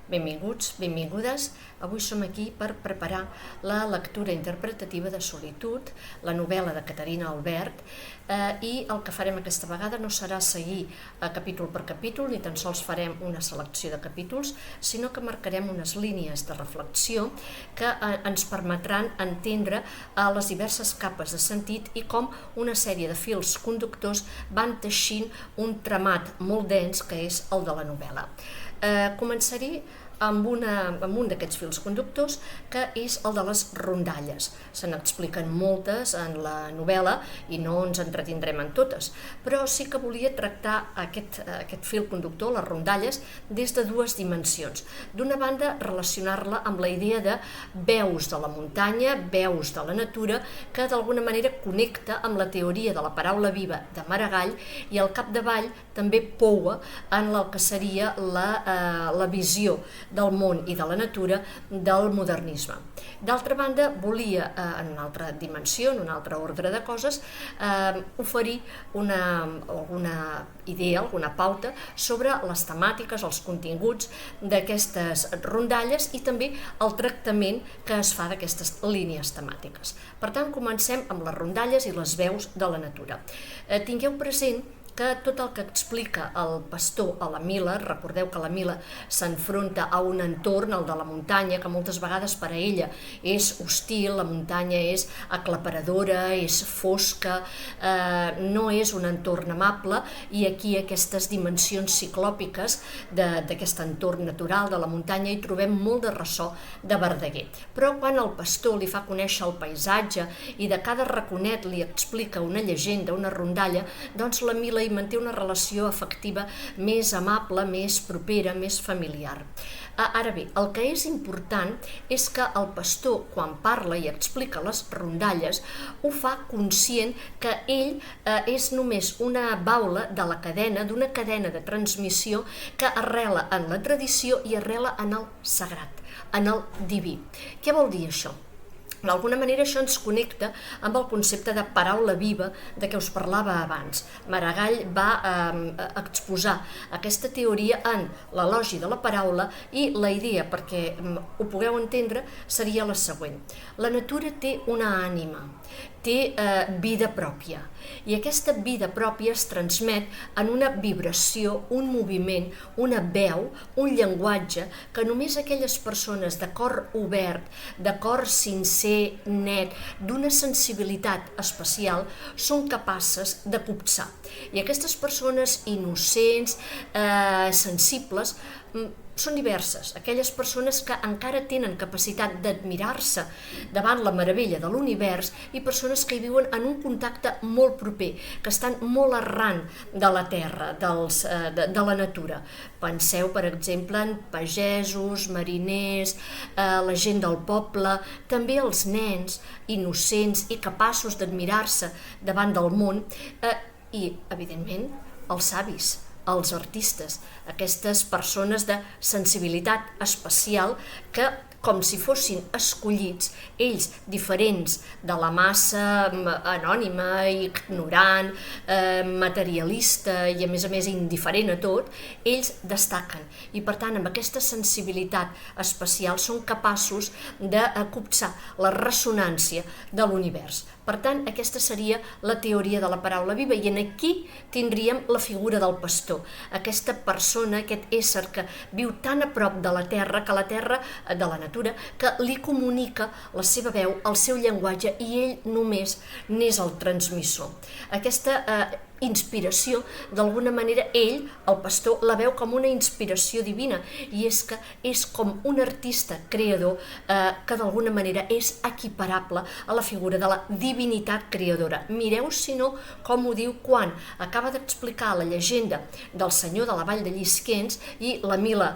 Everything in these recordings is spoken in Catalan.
Benvinguts, benvingudes. Avui som aquí per preparar la lectura interpretativa de Solitud, la novel·la de Caterina Albert, i el que farem aquesta vegada no serà seguir capítol per capítol, ni tan sols farem una selecció de capítols, sinó que marcarem unes línies de reflexió que ens permetran entendre les diverses capes de sentit i com una sèrie de fils conductors van teixint un tramat molt dens que és el de la novel·la. Començaré amb un d'aquests fils conductors, que és el de les rondalles. Se n'expliquen moltes en la novel·la i no ens entretindrem en totes, però sí que volia tractar aquest fil conductor, les rondalles, des de dues dimensions. D'una banda, relacionar-la amb la idea de veus de la muntanya, veus de la natura, que d'alguna manera connecta amb la teoria de la paraula viva de Maragall i al capdavall també poua en el que seria la visió del món i de la natura del modernisme. D'altra banda, volia, en una altra dimensió, en un altre ordre de coses, oferir alguna idea, alguna pauta sobre les temàtiques, els continguts d'aquestes rondalles i també el tractament que es fa d'aquestes línies temàtiques. Per tant, comencem amb les rondalles i les veus de la natura. Tingueu present que tot el que explica el pastor a la Mila, recordeu que la Mila s'enfronta a un entorn, el de la muntanya, que moltes vegades per a ella és hostil, la muntanya és aclaparadora, és fosca, no és un entorn amable, i aquí aquestes dimensions ciclòpiques d'aquest entorn natural de la muntanya hi trobem molt de ressò de Verdaguer. Però quan el pastor li fa conèixer el paisatge i de cada raconet li explica una llegenda, una rondalla, doncs la Mila hi manté una relació afectiva més amable, més propera, més familiar. Ara bé, el que és important és que el pastor, quan parla i explica les rondalles, ho fa conscient que ell és només una baula de la cadena, d'una cadena de transmissió que arrela en la tradició i arrela en el sagrat, en el diví. Què vol dir això? D'alguna manera això ens connecta amb el concepte de paraula viva de què us parlava abans. Maragall va exposar aquesta teoria en l'elogi de la paraula i la idea, perquè ho pugueu entendre, seria la següent. La natura té una ànima, té vida pròpia, i aquesta vida pròpia es transmet en una vibració, un moviment, una veu, un llenguatge que només aquelles persones de cor obert, de cor sincer, net, d'una sensibilitat especial, són capaces de copsar. I aquestes persones innocents, sensibles, són diverses, aquelles persones que encara tenen capacitat d'admirar-se davant la meravella de l'univers i persones que hi viuen en un contacte molt proper, que estan molt arran de la terra, de la natura. Penseu, per exemple, en pagesos, mariners, la gent del poble, també els nens innocents i capaços d'admirar-se davant del món i, evidentment, els savis, els artistes, aquestes persones de sensibilitat especial que, com si fossin escollits, ells diferents de la massa anònima, ignorant, materialista i a més indiferent a tot, ells destaquen i per tant amb aquesta sensibilitat especial són capaços de copsar la ressonància de l'univers. Per tant, aquesta seria la teoria de la paraula viva i aquí tindríem la figura del pastor, aquesta persona, aquest ésser que viu tan a prop de la terra, que la terra, de la natura, que li comunica la seva veu, el seu llenguatge i ell només n'és el transmissor. Aquesta inspiració, d'alguna manera ell, el pastor, la veu com una inspiració divina i és que és com un artista creador que d'alguna manera és equiparable a la figura de la divinitat creadora. Mireu, si no, com ho diu quan acaba d'explicar la llegenda del senyor de la vall de Llisquens i la Mila,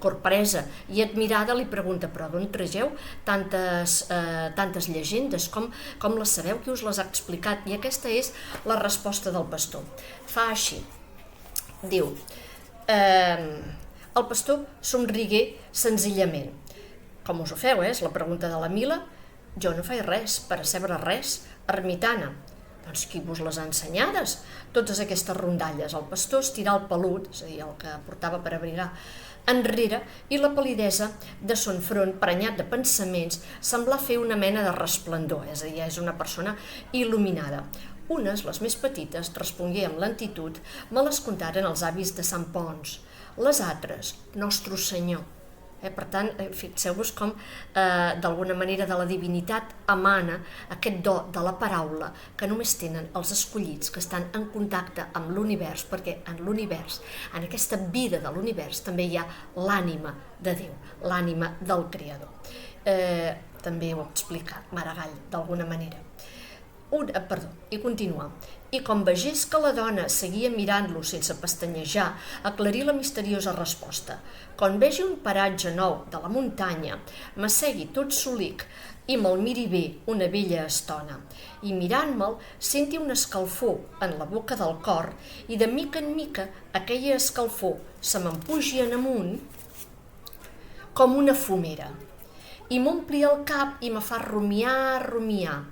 corpresa i admirada, li pregunta: però d'on tregeu tantes llegendes? Com les sabeu? Qui us les ha explicat? I aquesta és la resposta del pastor. Fa així, diu: el pastor somrigué senzillament. Com us ho feu, és la pregunta de la Mila? Jo no faig res, per a saber res, ermitana. Doncs qui vos les ha ensenyades? Totes aquestes rondalles. El pastor estirar el pelut, és a dir, el que portava per abrigar, enrere, i la palidesa de son front, prenyat de pensaments, semblar fer una mena de resplendor, és a dir, és una persona il·luminada. Unes, les més petites, respongué amb lentitud, me les contaren els avis de Sant Ponç. Les altres, Nostre Senyor. Per tant, fixeu-vos com d'alguna manera de la divinitat emana aquest do de la paraula que només tenen els escollits que estan en contacte amb l'univers, perquè en l'univers, en aquesta vida de l'univers, també hi ha l'ànima de Déu, l'ànima del Creador. També ho explica Maragall d'alguna manera. I continua. I com vegés que la dona seguia mirant-lo sense pestanyejar, aclarí la misteriosa resposta. Quan vegi un paratge nou de la muntanya, m'assegui tot solic i me'l miri bé una bella estona. I mirant-me'l, senti una escalfor en la boca del cor i de mica en mica aquella escalfor se m'empugi en amunt com una fumera. I m'ompli el cap i me fa rumiar,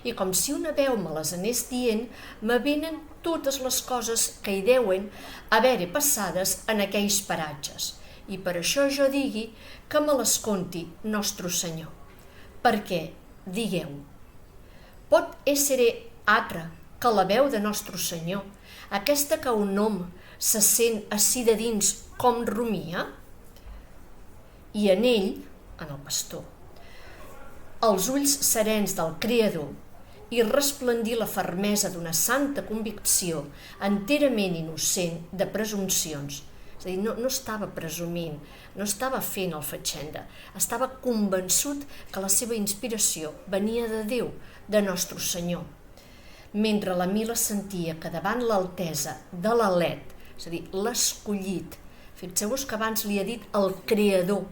i com si una veu me les anés dient, me venen totes les coses que hi deuen haver passades en aquells paratges. I per això jo digui que me les conti Nostre Senyor. Perquè, digueu, pot ésser altra que la veu de Nostre Senyor, aquesta que un home se sent ací de dins com rumia? I en ell, en el pastor, els ulls serens del Creador, i resplendir la fermesa d'una santa convicció enterament innocent de presumpcions. És a dir, no estava presumint, no estava fent el fatxenda, estava convençut que la seva inspiració venia de Déu, de Nostre Senyor. Mentre la Mila sentia que davant l'altesa de l'Alet, és a dir, l'escollit, fixeu-vos que abans li ha dit el Creador,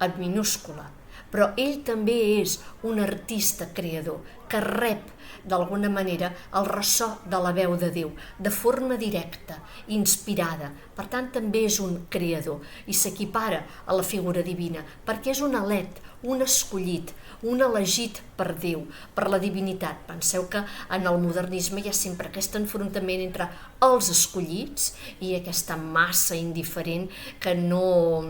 en minúscula, però ell també és un artista creador que rep d'alguna manera el ressò de la veu de Déu, de forma directa, inspirada. Per tant, també és un creador i s'equipara a la figura divina, perquè és un elet, un escollit, un elegit per Déu, per la divinitat. Penseu que en el modernisme hi ha sempre aquest enfrontament entre els escollits i aquesta massa indiferent que no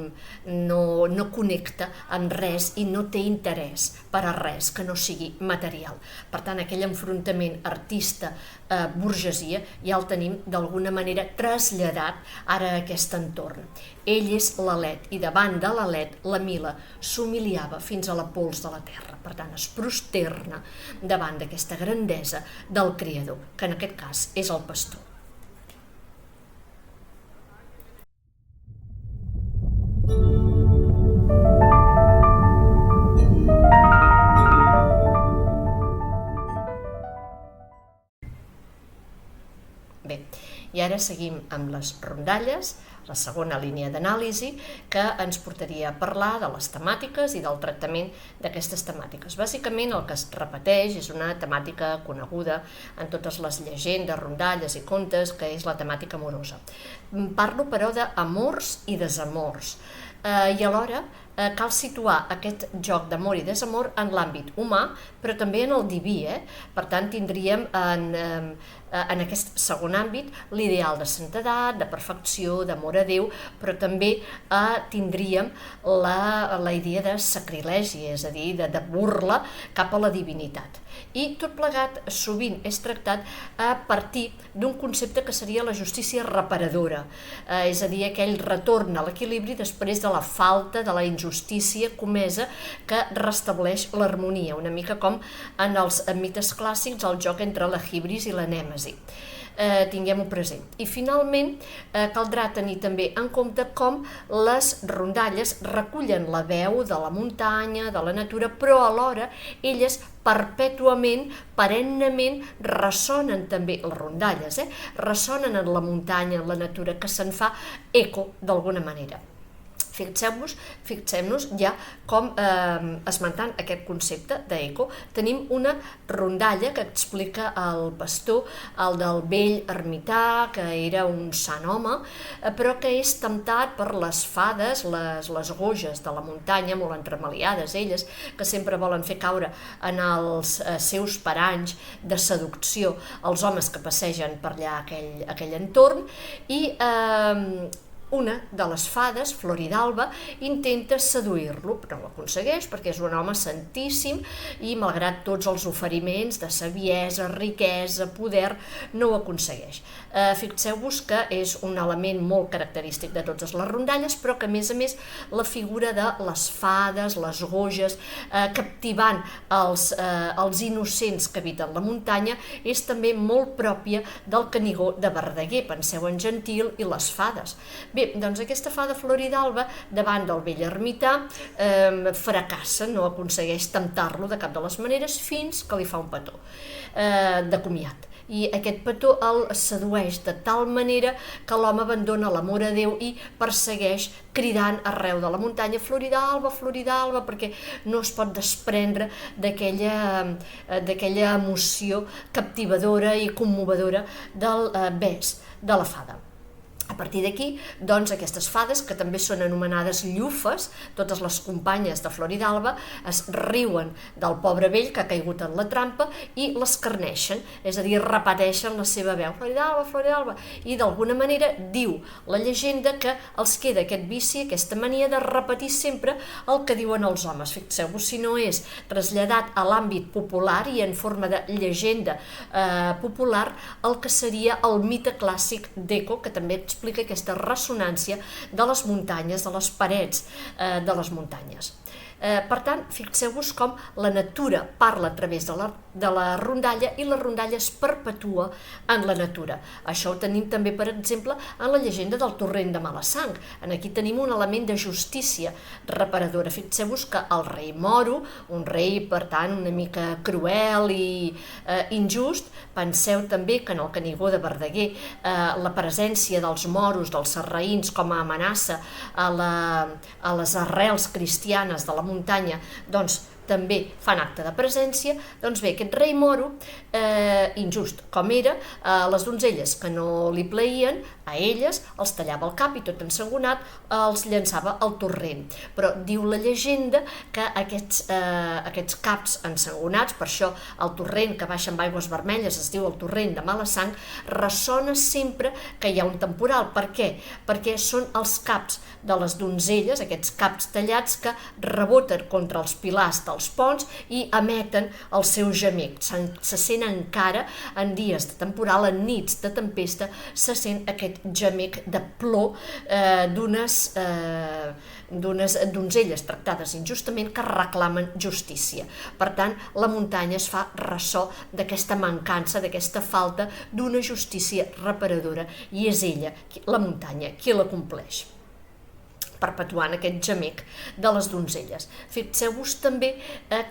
connecta amb res i no té interès per a res que no sigui material. Per tant, aquell enfrontament artista-burgesia ja el tenim d'alguna manera traslladat ara a aquest entorn. Ell és l'Alet i davant de l'Alet la Mila s'humiliava fins a la pols de la terra. Per tant, es prosterna davant d'aquesta grandesa del Creador, que en aquest cas és el pastor. Bé, i ara seguim amb les rondalles, la segona línia d'anàlisi, que ens portaria a parlar de les temàtiques i del tractament d'aquestes temàtiques. Bàsicament el que es repeteix és una temàtica coneguda en totes les llegendes, rondalles i contes, que és la temàtica amorosa. Parlo, però, d'amors i desamors, i alhora cal situar aquest joc d'amor i desamor en l'àmbit humà, però també en el diví. Per tant, tindríem en aquest segon àmbit l'ideal de santedat, de perfecció, d'amor a Déu, però també tindríem la idea de sacrilegi, és a dir, de burla cap a la divinitat. I tot plegat sovint és tractat a partir d'un concepte que seria la justícia reparadora, és a dir, aquell retorn a l'equilibri després de la falta, de la injustícia comesa que restableix l'harmonia, una mica com en els mites clàssics el joc entre la híbris i la nèmesi. Tinguem-ho present. I finalment caldrà tenir també en compte com les rondalles recullen la veu de la muntanya, de la natura, però alhora elles perpètuament, perennament ressonen també, les rondalles, ressonen en la muntanya, en la natura, que se'n fa eco d'alguna manera. Fixem-nos ja com, esmentant aquest concepte d'eco, tenim una rondalla que explica el pastor, el del vell ermità, que era un sant home, però que és temptat per les fades, les goges de la muntanya, molt entremaliades elles, que sempre volen fer caure en els seus paranys de seducció els homes que passegen per allà aquell entorn, i una de les fades, Floridalba, intenta seduir-lo, però no l'aconsegueix perquè és un home santíssim i, malgrat tots els oferiments de saviesa, riquesa, poder, no ho aconsegueix. Fixeu-vos que és un element molt característic de totes les rondalles, però que, a més, la figura de les fades, les goges, captivant els innocents que habiten la muntanya, és també molt pròpia del Canigó de Verdaguer. Penseu en Gentil i les fades. Bé, doncs aquesta fada Floridalba, davant del vell ermità, fracassa, no aconsegueix temptar-lo de cap de les maneres, fins que li fa un petó de comiat. I aquest petó el sedueix de tal manera que l'home abandona l'amor a Déu i persegueix cridant arreu de la muntanya Floridalba, Floridalba, perquè no es pot desprendre d'aquella emoció captivadora i commovedora del bes de la fada. A partir d'aquí, doncs, aquestes fades, que també són anomenades llufes, totes les companyes de Floridalba, es riuen del pobre vell que ha caigut en la trampa i l'escarneixen, és a dir, repeteixen la seva veu, Floridalba, Floridalba, i d'alguna manera diu la llegenda que els queda aquest vici, aquesta mania de repetir sempre el que diuen els homes. Fixeu-vos si no és traslladat a l'àmbit popular i en forma de llegenda popular el que seria el mite clàssic d'Eco, que també explica aquesta ressonància de les muntanyes, de les parets de les muntanyes. Per tant, fixeu-vos com la natura parla a través de la rondalla i la rondalla es perpetua en la natura. Això ho tenim també, per exemple, en la llegenda del torrent de Malasang. Aquí tenim un element de justícia reparadora. Fixeu-vos que el rei Moro, un rei, per tant, una mica cruel i injust, penseu també que en el Canigó de Verdaguer la presència dels moros, dels sarraïns, com a amenaça a les arrels cristianes de la muntanya, doncs també fan acte de presència. Doncs bé, aquest rei Moro, injust com era, les donzelles que no li plaïen, a elles els tallava el cap i tot ensangonat els llançava al torrent. Però diu la llegenda que aquests caps ensangonats, per això el torrent que baixa amb aigües vermelles es diu el torrent de Malasang, ressona sempre que hi ha un temporal. Per què? Perquè són els caps de les donzelles, aquests caps tallats, que reboten contra els pilars dels ponts i emeten el seu gemec. Se sent encara en dies de temporal, en nits de tempesta, se sent aquest gemec de plor d'unes donzelles tractades injustament que reclamen justícia. Per tant, la muntanya es fa ressò d'aquesta mancança, d'aquesta falta d'una justícia reparadora, i és ella, la muntanya, qui la compleix, perpetuant aquest gemec de les donzelles. Fixeu-vos també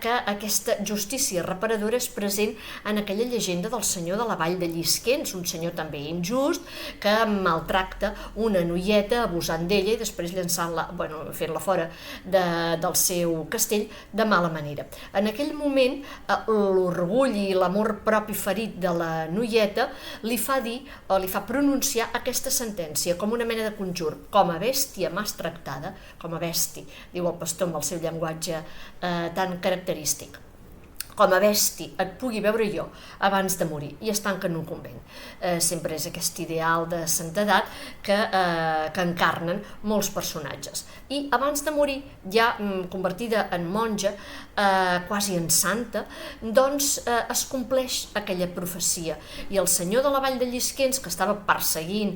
que aquesta justícia reparadora és present en aquella llegenda del senyor de la vall de Llisquens, un senyor també injust, que maltracta una noieta abusant d'ella i després llançant-la, fent-la fora del seu castell de mala manera. En aquell moment, l'orgull i l'amor propi ferit de la noieta li fa dir, o li fa pronunciar aquesta sentència com una mena de conjur: com a bèstia m'has tractat, com a besti, diu el pastor amb el seu llenguatge tan característic. Com a besti et pugui veure jo abans de morir, i es tanca en un convent. Sempre és aquest ideal de santedat que encarnen molts personatges. I abans de morir, ja convertida en monja, quasi en santa, doncs es compleix aquella profecia. I el senyor de la vall de Llisquens, que estava perseguint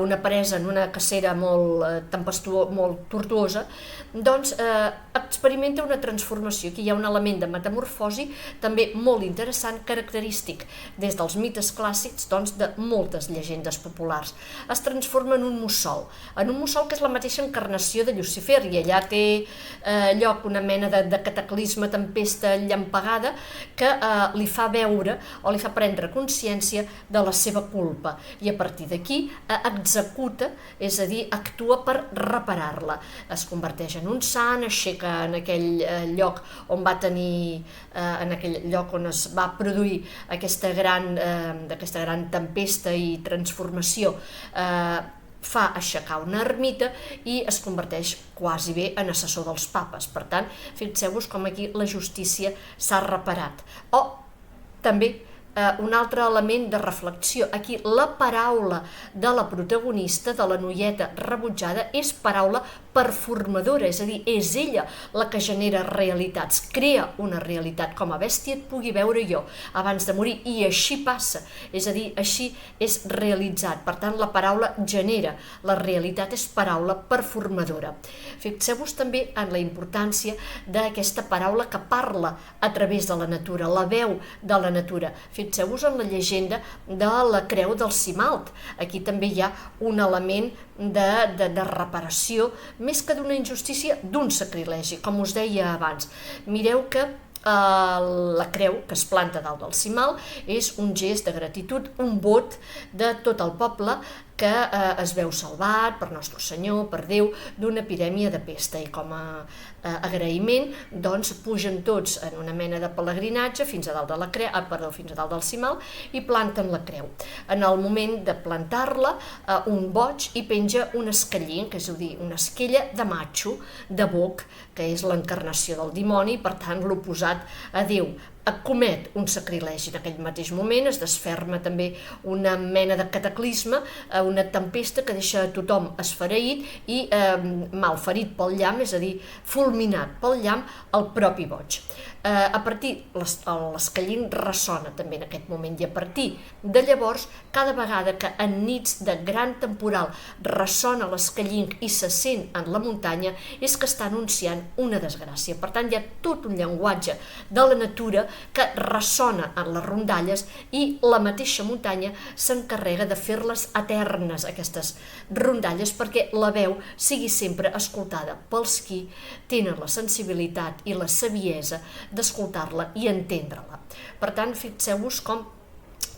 una presa en una cacera molt tortuosa, doncs experimenta una transformació. Aquí hi ha un element de metamorfosi metamorfosi també molt interessant, característic des dels mites clàssics de moltes llegendes populars. Es transforma en un mussol que és la mateixa encarnació de Llucifer, i allà té lloc una mena de cataclisme, tempesta llampegada, que li fa veure o li fa prendre consciència de la seva culpa, i a partir d'aquí executa, és a dir, actua per reparar-la. Es converteix en un sant, aixeca en aquell lloc on va tenir, en aquell lloc on es va produir aquesta gran tempesta i transformació, fa aixecar una ermita i es converteix quasi bé en assessor dels papes. Per tant, fixeu-vos com aquí la justícia s'ha reparat. O també un altre element de reflexió, aquí la paraula de la protagonista, de la noieta rebutjada, és paraula performadora, és a dir, és ella la que genera realitats, crea una realitat, com a bèstia et pugui veure jo abans de morir, i així passa, és a dir, així és realitzat. Per tant, la paraula genera, la realitat és paraula performadora. Fixeu-vos també en la importància d'aquesta paraula que parla a través de la natura, la veu de la natura. Fixeu-vos en la llegenda de la creu del Simalt. Aquí també hi ha un element de reparació, més que d'una injustícia, d'un sacrilegi, com us deia abans. Mireu que la creu que es planta dalt del Simal és un gest de gratitud, un vot de tot el poble que es veu salvat per Nostre Senyor, per Déu, d'una epidèmia de pesta, i com a agraïment doncs pugen tots en una mena de pelegrinatge fins a dalt de la creu, fins a dalt del Simal, i planten la creu. En el moment de plantar-la, un boig hi penja un esquellín, que és a dir, una esquella de matxo, de boc, que és l'encarnació del dimoni, per tant l'oposat a Déu. Comet un sacrilegi. En aquell mateix moment es desferma també una mena de cataclisme, una tempesta que deixa a tothom esfereït i malferit pel llamp, és a dir, fulminat pel llamp el propi boig. A partir, l'esquellín ressona també en aquest moment, i a partir de llavors, cada vegada que en nits de gran temporal ressona l'esquellín i se sent en la muntanya, és que està anunciant una desgràcia. Per tant, hi ha tot un llenguatge de la natura que ressona en les rondalles, i la mateixa muntanya s'encarrega de fer-les eternes, aquestes rondalles, perquè la veu sigui sempre escoltada pels qui tenen la sensibilitat i la saviesa d'escoltar-la i entendre-la. Per tant, fixeu-vos com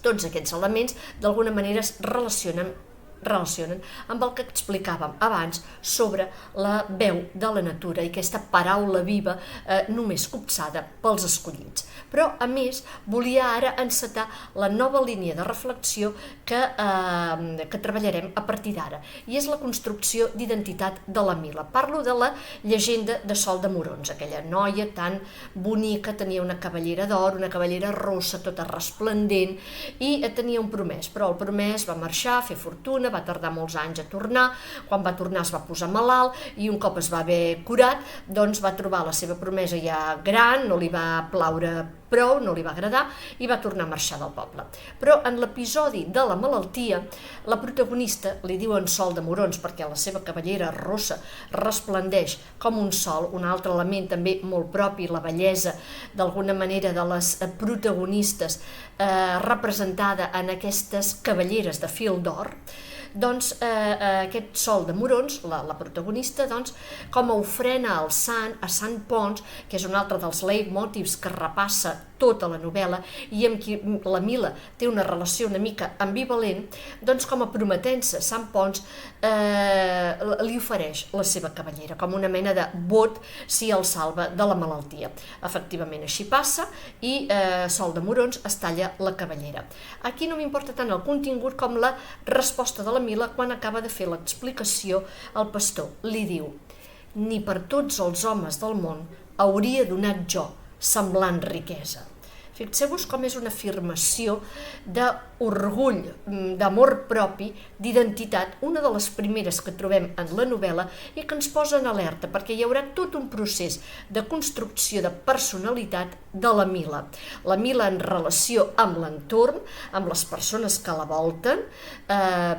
tots aquests elements d'alguna manera es relacionen amb el que explicàvem abans sobre la veu de la natura i aquesta paraula viva només copsada pels escollits. Però, a més, volia ara encetar la nova línia de reflexió que treballarem a partir d'ara, i és la construcció d'identitat de la Mila. Parlo de la llegenda de Sol de Morons, aquella noia tan bonica, tenia una cabellera d'or, una cabellera rossa, tota resplendent, i tenia un promès, però el promès va marxar a fer fortuna, va tardar molts anys a tornar. Quan va tornar es va posar malalt, i un cop es va haver curat, doncs va trobar la seva promesa ja gran, no li va plaure prou, no li va agradar, i va tornar a marxar del poble. Però en l'episodi de la malaltia, la protagonista, li diuen Sol de Morons perquè la seva cabellera rossa resplendeix com un sol, un altre element també molt propi, la bellesa d'alguna manera de les protagonistes representada en aquestes cabelleres de fil d'or. Doncs aquest Sol de Morons, la protagonista, doncs, com a ofrena al sant, a Sant Ponç, que és un altre dels leitmotivs que repassa tota la novel·la i amb qui la Mila té una relació una mica ambivalent, doncs com a prometença Sant Ponç li ofereix la seva cabellera com una mena de vot si el salva de la malaltia. Efectivament així passa, i Sol de Morons es talla la cabellera. Aquí no m'importa tant el contingut com la resposta de la Mila quan acaba de fer l'explicació al pastor. Li diu: ni per tots els homes del món hauria donat jo semblant riquesa. Fixeu-vos com és una afirmació d'orgull, d'amor propi, d'identitat, una de les primeres que trobem en la novel·la i que ens posa en alerta, perquè hi haurà tot un procés de construcció de personalitat de la Mila. La Mila en relació amb l'entorn, amb les persones que la volten,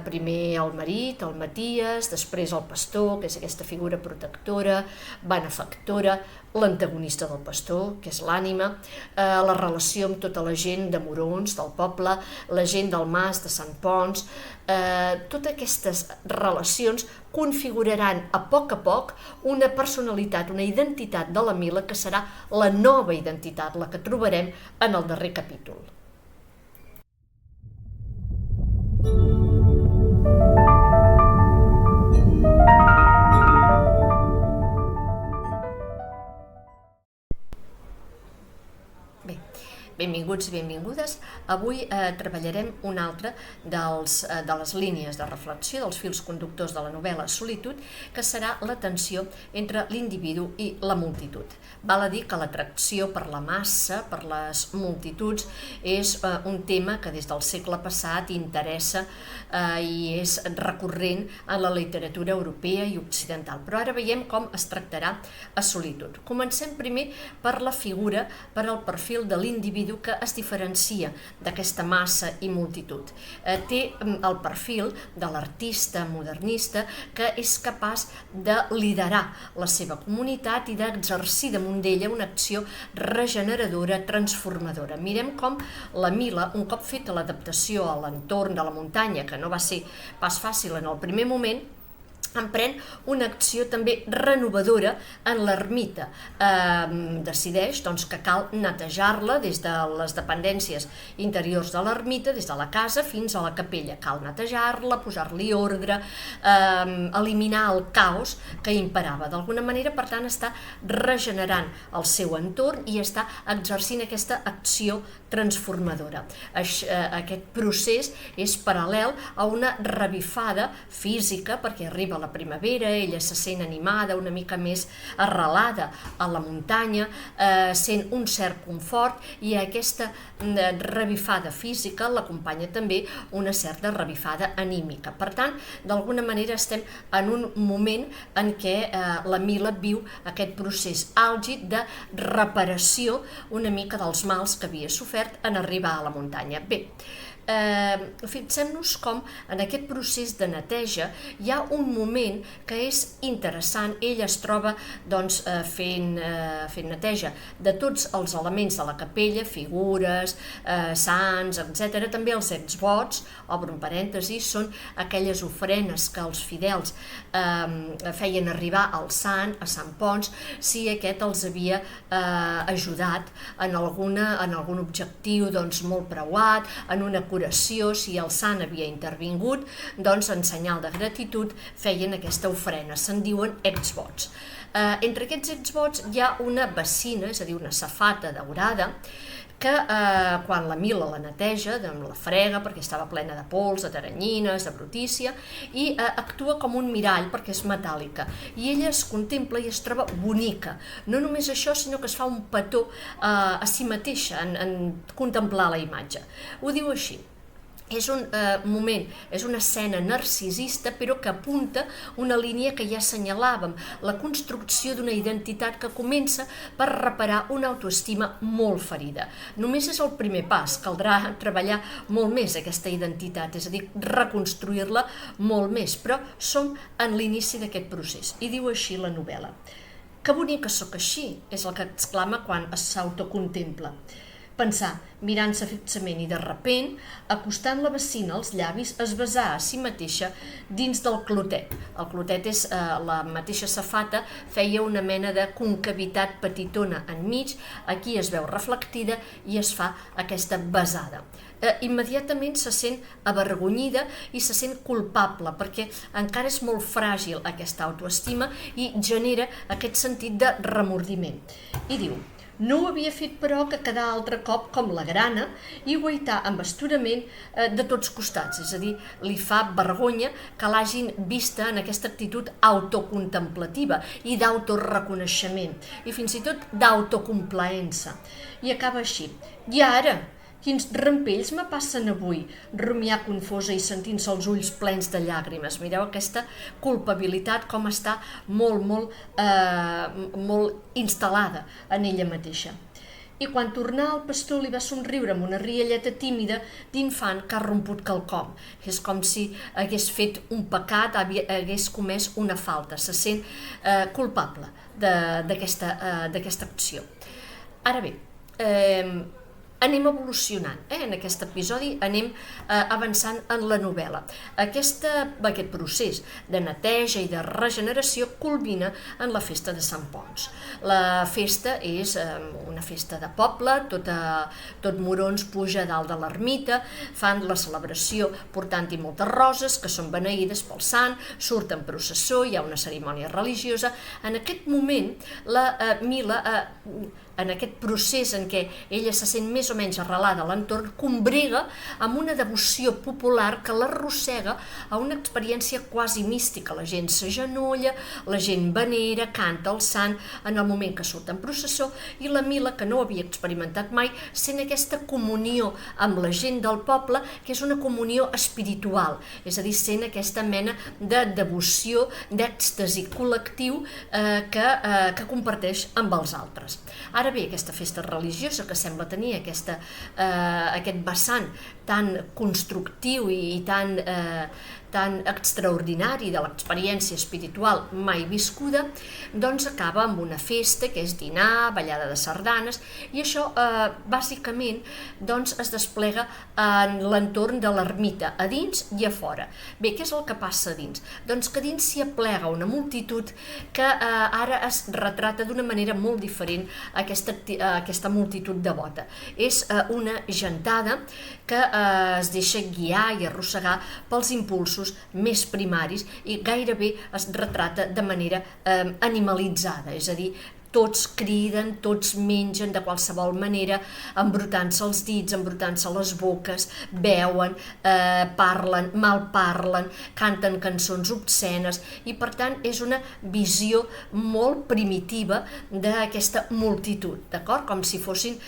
primer el marit, el Maties, després el pastor, que és aquesta figura protectora, benefactora, l'antagonista del pastor, que és l'ànima, la relació amb tota la gent de Morons, del poble, la gent del Mas, de Sant Ponç, totes aquestes relacions configuraran a poc una personalitat, una identitat de la Mila que serà la nova identitat, la que trobarem en el darrer capítol. Benvinguts i benvingudes. Avui treballarem una altra de les línies de reflexió, dels fils conductors de la novel·la Solitud, que serà la tensió entre l'individu i la multitud. Val a dir que l'atracció per la massa, per les multituds, és un tema que des del segle passat interessa i és recurrent en la literatura europea i occidental. Però ara veiem com es tractarà a Solitud. Comencem primer per la figura, per al perfil de l'individu que es diferencia d'aquesta massa i multitud. Té el perfil de l'artista modernista que és capaç de liderar la seva comunitat i d'exercir damunt d'ella una acció regeneradora, transformadora. Mirem com la Mila, un cop feta l'adaptació a l'entorn de la muntanya, que no va ser pas fàcil en el primer moment, emprèn una acció també renovadora en l'ermita. Decideix que cal netejar-la des de les dependències interiors de l'ermita, des de la casa fins a la capella. Cal netejar-la, posar-li ordre, eliminar el caos que imperava. D'alguna manera, per tant, està regenerant el seu entorn i està exercint aquesta acció transformadora. Aquest procés és paral·lel a una revifada física, perquè arriba la primavera, ella se sent animada, una mica més arrelada a la muntanya, sent un cert confort i a aquesta revifada física l'acompanya també una certa revifada anímica. Per tant, d'alguna manera estem en un moment en què la Mila viu aquest procés àlgid de reparació una mica dels mals que havia sofert en arribar a la muntanya. Bé, fixem-nos com en aquest procés de neteja hi ha un moment que és interessant. Ella es troba fent neteja de tots els elements de la capella, figures, sants, etc. També els exvots, obro un parèntesi, són aquelles ofrenes que els fidels feien arribar al sant, a Sant Ponç, si aquest els havia ajudat en algun objectiu molt preuat, en una curació, si el sant havia intervingut, en senyal de gratitud feien aquesta ofrena, se'n diuen exvots. Entre aquests exvots hi ha una bacina, és a dir, una safata daurada, que quan la Mila la neteja, la frega perquè estava plena de pols, de teranyines, de brutícia, i actua com un mirall perquè és metàl·lica. I ella es contempla i es troba bonica. No només això, sinó que es fa un petó a si mateixa en contemplar la imatge. Ho diu així. És un moment, és una escena narcisista, però que apunta una línia que ja assenyalàvem, la construcció d'una identitat que comença per reparar una autoestima molt ferida. Només és el primer pas, caldrà treballar molt més aquesta identitat, és a dir, reconstruir-la molt més, però som en l'inici d'aquest procés. I diu així la novel·la. Que bonica sóc així, és el que exclama quan s'autocontempla. Pensar, mirant-se fixament i de repent, acostant la bacina als llavis, es besar a si mateixa dins del clotet. El clotet és la mateixa safata, feia una mena de concavitat petitona enmig, aquí es veu reflectida i es fa aquesta besada. Immediatament se sent avergonyida i se sent culpable perquè encara és molt fràgil aquesta autoestima i genera aquest sentit de remordiment. I diu: No ho havia fet, però, que cada altre cop com la grana i guaitar amb astorament de tots costats, és a dir, li fa vergonya que l'hagin vista en aquesta actitud autocontemplativa i d'autoreconeixement i fins i tot d'autocomplaença. I acaba així: i ara, quins rampells me passen avui, rumiar confosa i sentint-se els ulls plens de llàgrimes. Mireu aquesta culpabilitat com està molt instal·lada en ella mateixa. I quan tornà el pastor li va somriure amb una rialleta tímida d'infant que ha romput quelcom. És com si hagués fet un pecat, hagués comès una falta, se sent culpable d'aquesta acció. Ara bé, anem evolucionant, en aquest episodi anem avançant en la novel·la. Aquest procés de neteja i de regeneració culmina en la festa de Sant Ponç. La festa és una festa de poble, tot Morons puja a dalt de l'ermita, fan la celebració portant-hi moltes roses que són beneïdes pel sant, surt en processó, hi ha una cerimònia religiosa. En aquest moment la Mila, en aquest procés en què ella se sent més o menys arrelada a l'entorn, combrega amb una devoció popular que l'arrossega a una experiència quasi mística. La gent s'agenolla, la gent venera, canta el sant en el moment que surt en processó, i la Mila, que no ho havia experimentat mai, sent aquesta comunió amb la gent del poble, que és una comunió espiritual, és a dir, sent aquesta mena de devoció, d'èxtasi col·lectiu que comparteix amb els altres. Ara bé, aquesta festa religiosa que sembla tenir aquest vessant tan constructiu i tan extraordinari de l'experiència espiritual mai viscuda, doncs acaba amb una festa que és dinar, ballada de sardanes, i això bàsicament doncs, es desplega en l'entorn de l'ermita, a dins i a fora. Bé, què és el que passa a dins? Doncs que a dins s'hi aplega una multitud que ara es retrata d'una manera molt diferent aquesta multitud devota. És una gentada que es deixa guiar i arrossegar pels impulsos més primaris i gairebé es retrata de manera animalitzada, és a dir, tots criden, tots mengen de qualsevol manera, embrutant-se els dits, embrutant-se les boques, beuen, parlen, malparlen, canten cançons obscenes, i per tant és una visió molt primitiva d'aquesta multitud, d'acord? Com si fossin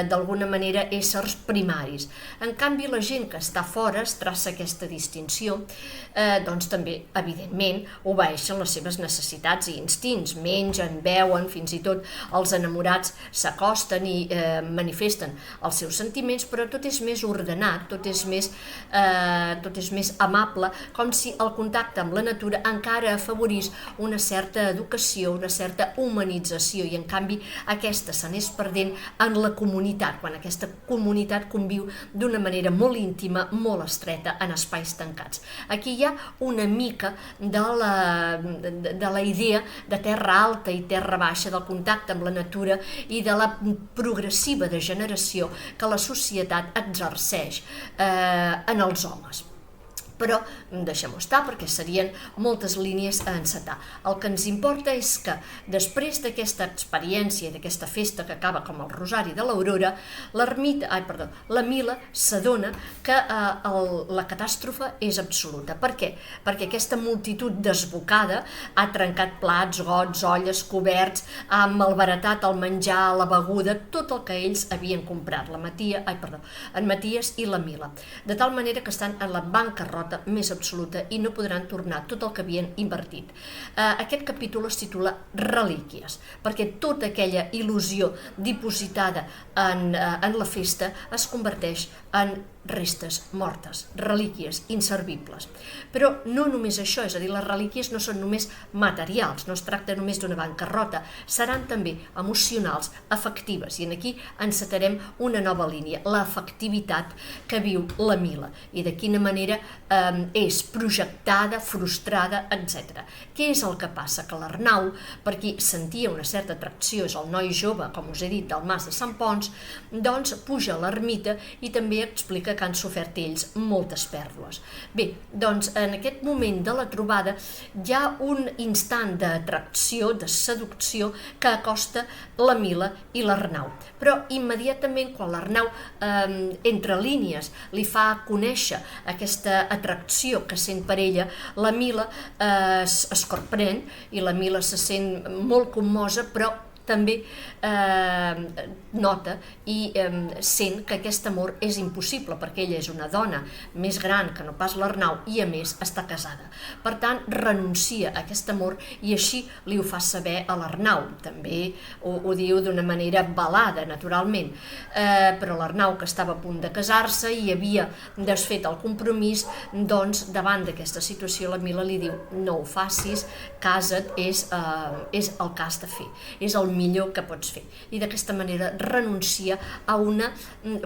d'alguna manera éssers primaris. En canvi, la gent que està fora es traça aquesta distinció, doncs també, evidentment, obeeixen les seves necessitats i instints, mengen, beuen, fins i tot els enamorats s'acosten i manifesten els seus sentiments, però tot és més ordenat, tot és més amable, com si el contacte amb la natura encara afavorís una certa educació, una certa humanització, i en canvi aquesta s'anés perdent en la comunitat, quan aquesta comunitat conviu d'una manera molt íntima, molt estreta, en espais tancats. Aquí hi ha una mica de la idea de terra alta i terra baixa, del contacte amb la natura i de la progressiva degeneració que la societat exerceix en els homes. Però deixem-ho estar, perquè serien moltes línies a encetar. El que ens importa és que després d'aquesta experiència, d'aquesta festa que acaba com el Rosari de l'Aurora, la Mila s'adona que la catàstrofe és absoluta. Per què? Perquè aquesta multitud desbocada ha trencat plats, gots, olles, coberts, ha malbaratat el menjar, la beguda, tot el que ells havien comprat, en Maties i la Mila. De tal manera que estan en la bancarrota més absoluta i no podran tornar tot el que havien invertit. Aquest capítol es titula Relíquies, perquè tota aquella il·lusió dipositada en la festa es converteix en restes mortes, relíquies inservibles. Però no només això, és a dir, les relíquies no són només materials, no es tracta només d'una bancarrota, seran també emocionals, afectives, i aquí encetarem una nova línia, l'afectivitat que viu la Mila i de quina manera és projectada, frustrada, etc. Què és el que passa? Que l'Arnau, per qui sentia una certa atracció, és el noi jove, com us he dit, del Mas de Sant Ponç, doncs puja a l'ermita i també explica significa que han sofert ells moltes pèrdues. Bé, doncs en aquest moment de la trobada hi ha un instant d'atracció, de seducció, que acosta la Mila i l'Arnau. Però immediatament quan l'Arnau, entre línies, li fa conèixer aquesta atracció que sent per ella, la Mila es corprèn i la Mila se sent molt commosa, però també nota i sent que aquest amor és impossible, perquè ella és una dona més gran que no pas l'Arnau i a més està casada. Per tant, renuncia a aquest amor i així li ho fa saber a l'Arnau. També ho diu d'una manera velada, naturalment, però l'Arnau, que estava a punt de casar-se i havia desfet el compromís, doncs davant d'aquesta situació la Mila li diu: no ho facis, casa't, és el que has de fer, és el millor que pots fer. I d'aquesta manera renuncia a una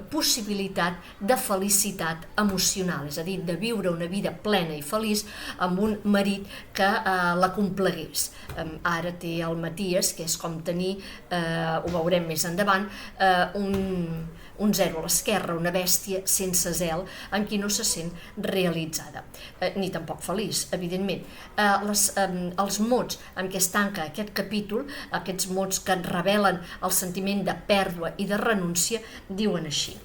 possibilitat de felicitat emocional, és a dir, de viure una vida plena i feliç amb un marit que la complagués. Ara té el Maties, que és com tenir, ho veurem més endavant, un zero a l'esquerra, una bèstia sense zel, en qui no se sent realitzada, ni tampoc feliç, evidentment. Els mots amb què es tanca aquest capítol, aquests mots que revelen el sentiment de pèrdua i de renúncia, diuen així: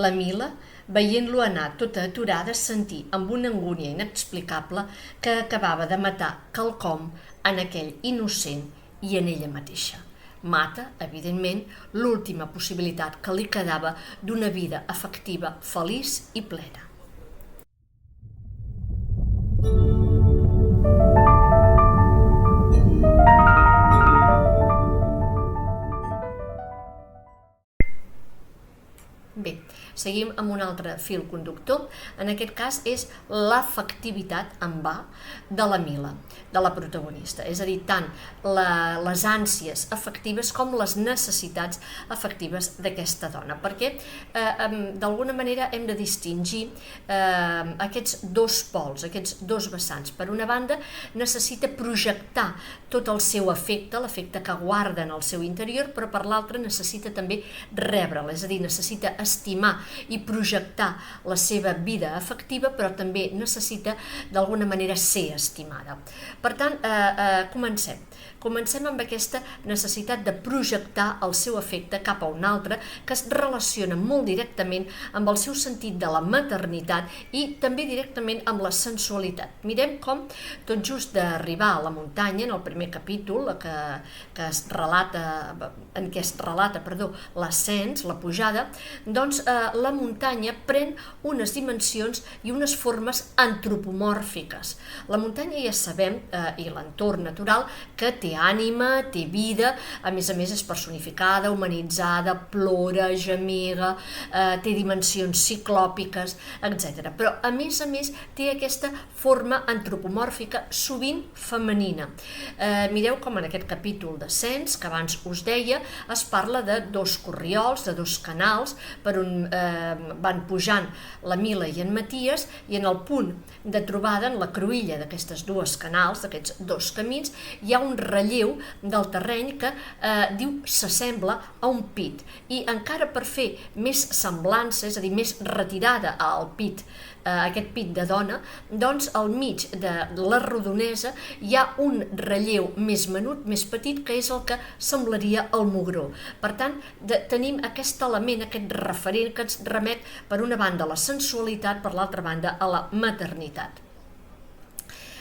la Mila, veient-lo anar tota aturada, sentí amb una angúnia inexplicable que acabava de matar quelcom en aquell innocent i en ella mateixa. Mata, evidentment, l'última possibilitat que li quedava d'una vida afectiva, feliç i plena. Bé, seguim amb un altre fil conductor. En aquest cas és l'afectivitat en va de la Mila, de la protagonista. És a dir, tant les ànsies afectives com les necessitats afectives d'aquesta dona. Perquè, d'alguna manera, hem de distingir aquests dos pols, aquests dos vessants. Per una banda, necessita projectar tot el seu afecte, l'afecte que guarda en el seu interior, però per l'altra necessita també rebre'l, és a dir, necessita estimar i projectar la seva vida afectiva, però també necessita d'alguna manera ser estimada. Per tant, comencem amb aquesta necessitat de projectar el seu afecte cap a un altre, que es relaciona molt directament amb el seu sentit de la maternitat i també directament amb la sensualitat. Mirem com, tot just d'arribar a la muntanya, en el primer capítol, en què es relata l'ascens, la pujada, doncs la muntanya pren unes dimensions i unes formes antropomòrfiques. La muntanya ja sabem, i l'entorn natural, que té ànima, té vida, a més és personificada, humanitzada, plora, gemega, té dimensions ciclòpiques, etc. Però a més té aquesta forma antropomòrfica, sovint femenina. Mireu com en aquest capítol d'ascens, que abans us deia, es parla de dos corriols, de dos canals, per on van pujant la Mila i en Maties, i en el punt de trobada, en la cruïlla d'aquestes dues canals, d'aquests dos camins, hi ha un relleu del terreny que diu s'assembla a un pit, i encara per fer més semblança, és a dir, més retirada al pit, aquest pit de dona, doncs al mig de la rodonesa hi ha un relleu més menut, més petit, que és el que semblaria el mugró. Per tant, tenim aquest element, aquest referent que ens remet per una banda a la sensualitat, per l'altra banda a la maternitat.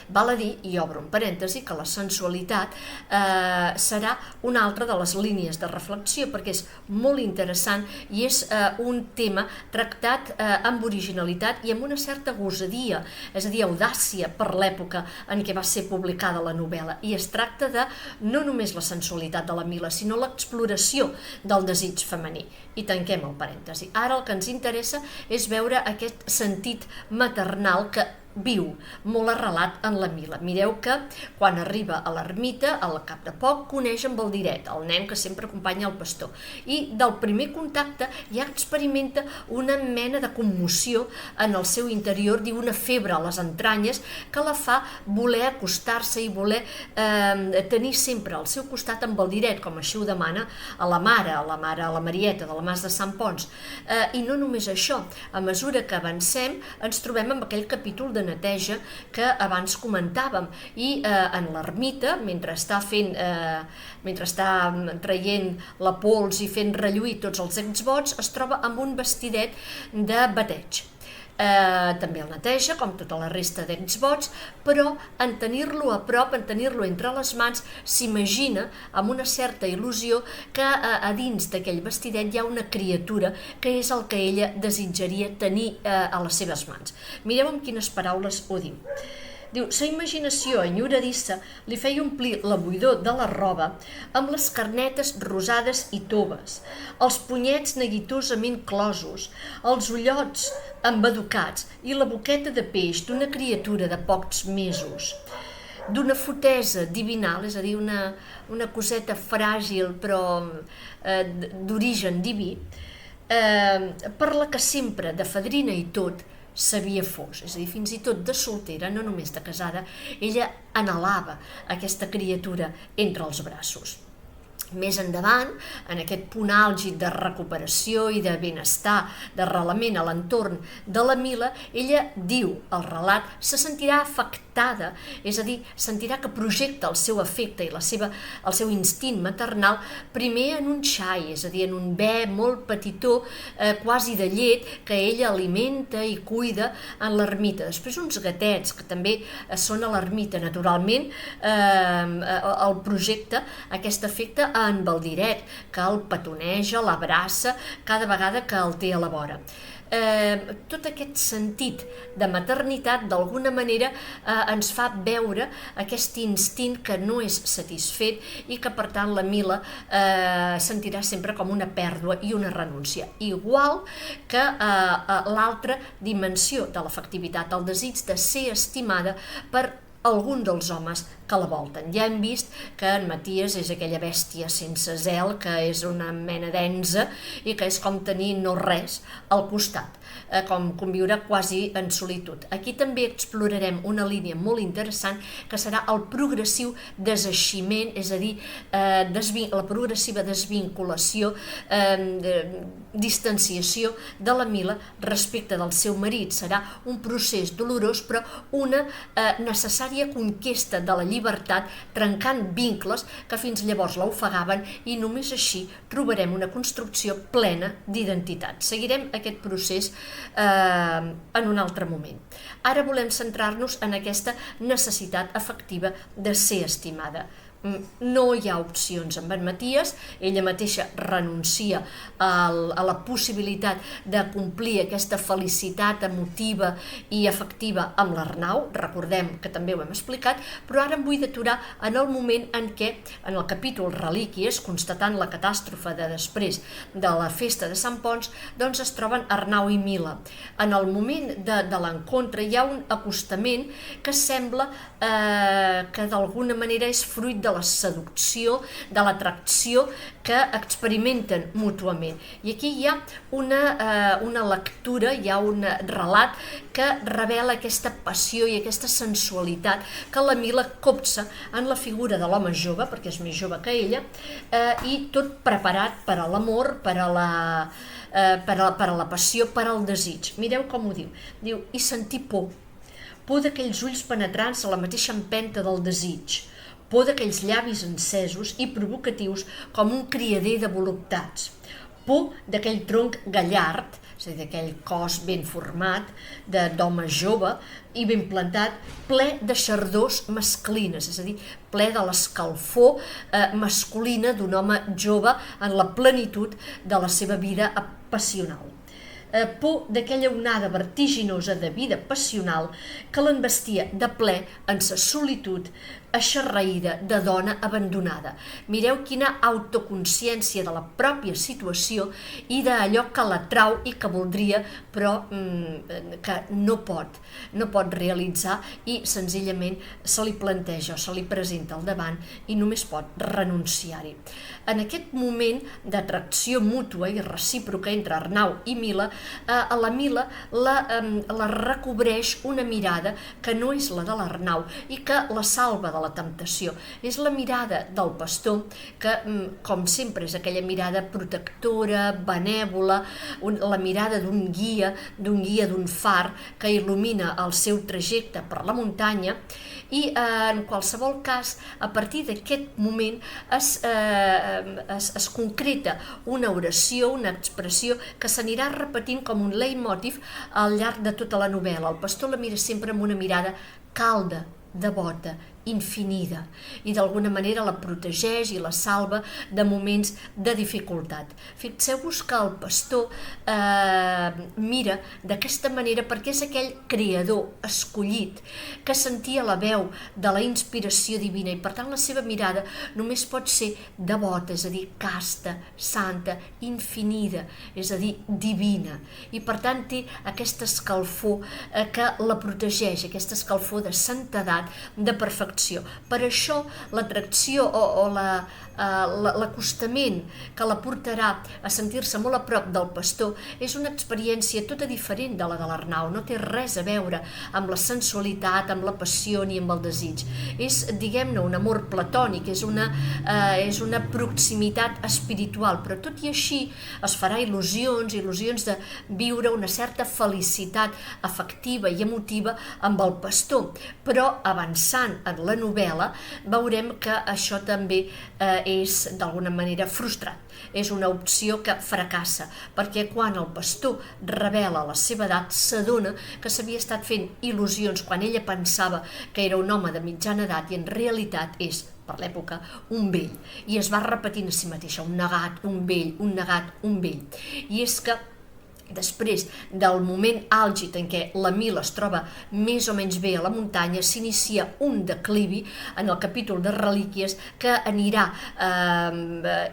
Val a dir, i obro un parèntesi, que la sensualitat serà una altra de les línies de reflexió, perquè és molt interessant i és un tema tractat amb originalitat i amb una certa gosadia, és a dir, audàcia per l'època en què va ser publicada la novel·la, i es tracta de no només la sensualitat de la Mila, sinó l'exploració del desig femení. I tanquem el parèntesi. Ara el que ens interessa és veure aquest sentit maternal que viu, molt arrelat en la Mila. Mireu que quan arriba a l'ermita, al cap de poc, coneix en Baldiret, el nen que sempre acompanya el pastor. I del primer contacte ja experimenta una mena de commoció en el seu interior, diu una febre a les entranyes, que la fa voler acostar-se i voler tenir sempre al seu costat en Baldiret, com així ho demana a la mare, a la Marieta de la Mas de Sant Ponç. I no només això, a mesura que avancem ens trobem amb aquell capítol de neteja que abans comentàvem, i en l'ermita, mentre està traient la pols i fent relluir tots els exvots, es troba amb un vestidet de bateig. També el neteja, com tota la resta d'exvots, però en tenir-lo a prop, en tenir-lo entre les mans, s'imagina amb una certa il·lusió que a dins d'aquell vestidet hi ha una criatura que és el que ella desitjaria tenir a les seves mans. Mireu amb quines paraules ho diu. Diu, sa imaginació enyoradissa li feia omplir la buidor de la roba amb les carnetes rosades i toves, els punyets neguitosament closos, els ullots embaducats i la boqueta de peix d'una criatura de pocs mesos, d'una fotesa divinal, és a dir, una coseta fràgil però d'origen diví, per la que sempre, de fadrina i tot, s'havia fos, és a dir, fins i tot de soltera, no només de casada, ella anhelava aquesta criatura entre els braços. Més endavant, en aquest punt àlgid de recuperació i de benestar, d'arrelament a l'entorn de la Mila, ella diu al relat, se sentirà afectada, és a dir, sentirà que projecta el seu afecte i el seu instint maternal primer en un xai, és a dir, en un be molt petitó, quasi de llet, que ella alimenta i cuida en l'ermita. Després uns gatets, que també són a l'ermita, naturalment, el projecte aquest afecte en Baldiret, que el petoneja, l'abraça cada vegada que el té a la vora. Tot aquest sentit de maternitat d'alguna manera ens fa veure aquest instint que no és satisfet i que per tant la Mila sentirà sempre com una pèrdua i una renúncia, igual que l'altra dimensió de l'afectivitat, el desig de ser estimada per algun dels homes que la volten. Ja hem vist que en Maties és aquella bèstia sense zel, que és una mena d'enze i que és com tenir no res al costat, com conviure quasi en solitud. Aquí també explorarem una línia molt interessant que serà el progressiu deseiximent, és a dir, la progressiva desvinculació, distanciació de la Mila respecte del seu marit. Serà un procés dolorós, però una necessària conquesta de la llibertat, trencant vincles que fins llavors l'ofegaven, i només així trobarem una construcció plena d'identitat. Seguirem aquest procés en un altre moment. Ara volem centrar-nos en aquesta necessitat afectiva de ser estimada. No hi ha opcions amb en Maties, ella mateixa renuncia a la possibilitat de complir aquesta felicitat emotiva i afectiva amb l'Arnau, recordem que també ho hem explicat, però ara em vull d'aturar en el moment en què, en el capítol Relíquies, constatant la catàstrofe de després de la festa de Sant Ponç, doncs es troben Arnau i Mila. En el moment de l'encontre hi ha un acostament que sembla que d'alguna manera és fruit de la seducció, de l'atracció que experimenten mútuament. I aquí hi ha una lectura, hi ha un relat que revela aquesta passió i aquesta sensualitat que la Mila copsa en la figura de l'home jove, perquè és més jove que ella, i tot preparat per a l'amor, per a la passió, per al desig. Mireu com ho diu. Diu, i sentir por d'aquells ulls penetrants a la mateixa empenta del desig, por d'aquells llavis encesos i provocatius com un criader de voluptats, por d'aquell tronc gallard, és a dir, d'aquell cos ben format, d'home jove i ben plantat, ple de xardors masclines, és a dir, ple de l'escalfor masculina d'un home jove en la plenitud de la seva vida passional. por d'aquella onada vertiginosa de vida passional que l'envestia de ple en sa solitud eixarraïda de dona abandonada. Mireu quina autoconsciència de la pròpia situació i d'allò que l'atrau i que voldria, però que no pot realitzar i senzillament se li planteja o se li presenta al davant i només pot renunciar-hi. En aquest moment d'atracció mútua i recíproca entre Arnau i Mila, a la Mila la recobreix una mirada que no és la de l'Arnau i que la salva de la temptació. És la mirada del pastor que, com sempre, és aquella mirada protectora, benèvola, la mirada d'un guia, d'un far que il·lumina el seu trajecte per la muntanya i en qualsevol cas, a partir d'aquest moment es concreta una oració, una expressió que s'anirà repetint com un leitmotiv al llarg de tota la novel·la. El pastor la mira sempre amb una mirada calda, devota, infinida, i d'alguna manera la protegeix i la salva de moments de dificultat. Fixeu-vos que el pastor mira d'aquesta manera perquè és aquell creador escollit que sentia la veu de la inspiració divina i per tant la seva mirada només pot ser devota, és a dir, casta, santa, infinida, és a dir, divina, i per tant té aquesta escalfor que la protegeix, aquesta escalfor de santedat, de perfecció. Per això l'atracció o l'acostament que la portarà a sentir-se molt a prop del pastor és una experiència tota diferent de la de l'Arnau, no té res a veure amb la sensualitat, amb la passió ni amb el desig. És, diguem-ne, un amor platònic, és una proximitat espiritual, però tot i així es farà il·lusions de viure una certa felicitat afectiva i emotiva amb el pastor, però avançant en la novel·la veurem que això també és d'alguna manera frustrat. És una opció que fracassa, perquè quan el pastor revela la seva edat s'adona que s'havia estat fent il·lusions quan ella pensava que era un home de mitjana edat i en realitat és, per l'època, un vell. I es va repetint a si mateixa, un negat, un vell, un negat, un vell. I és que després del moment àlgid en què la Mila es troba més o menys bé a la muntanya, s'inicia un declivi en el capítol de relíquies que anirà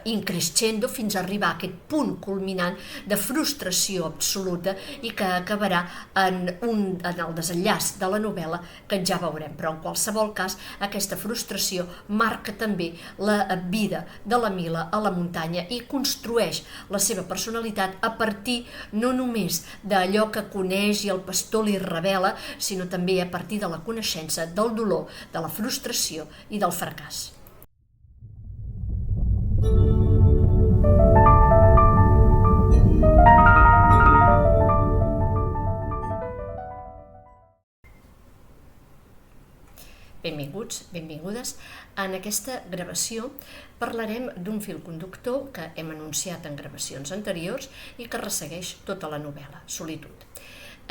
increscendo fins a arribar a aquest punt culminant de frustració absoluta i que acabarà en el desenllaç de la novel·la que ja veurem. Però en qualsevol cas aquesta frustració marca també la vida de la Mila a la muntanya i construeix la seva personalitat a partir no només d'allò que coneix i el pastor li revela, sinó també a partir de la coneixença del dolor, de la frustració i del fracàs. Benvinguts, benvingudes. En aquesta gravació parlarem d'un fil conductor que hem anunciat en gravacions anteriors i que ressegueix tota la novel·la, Solitud.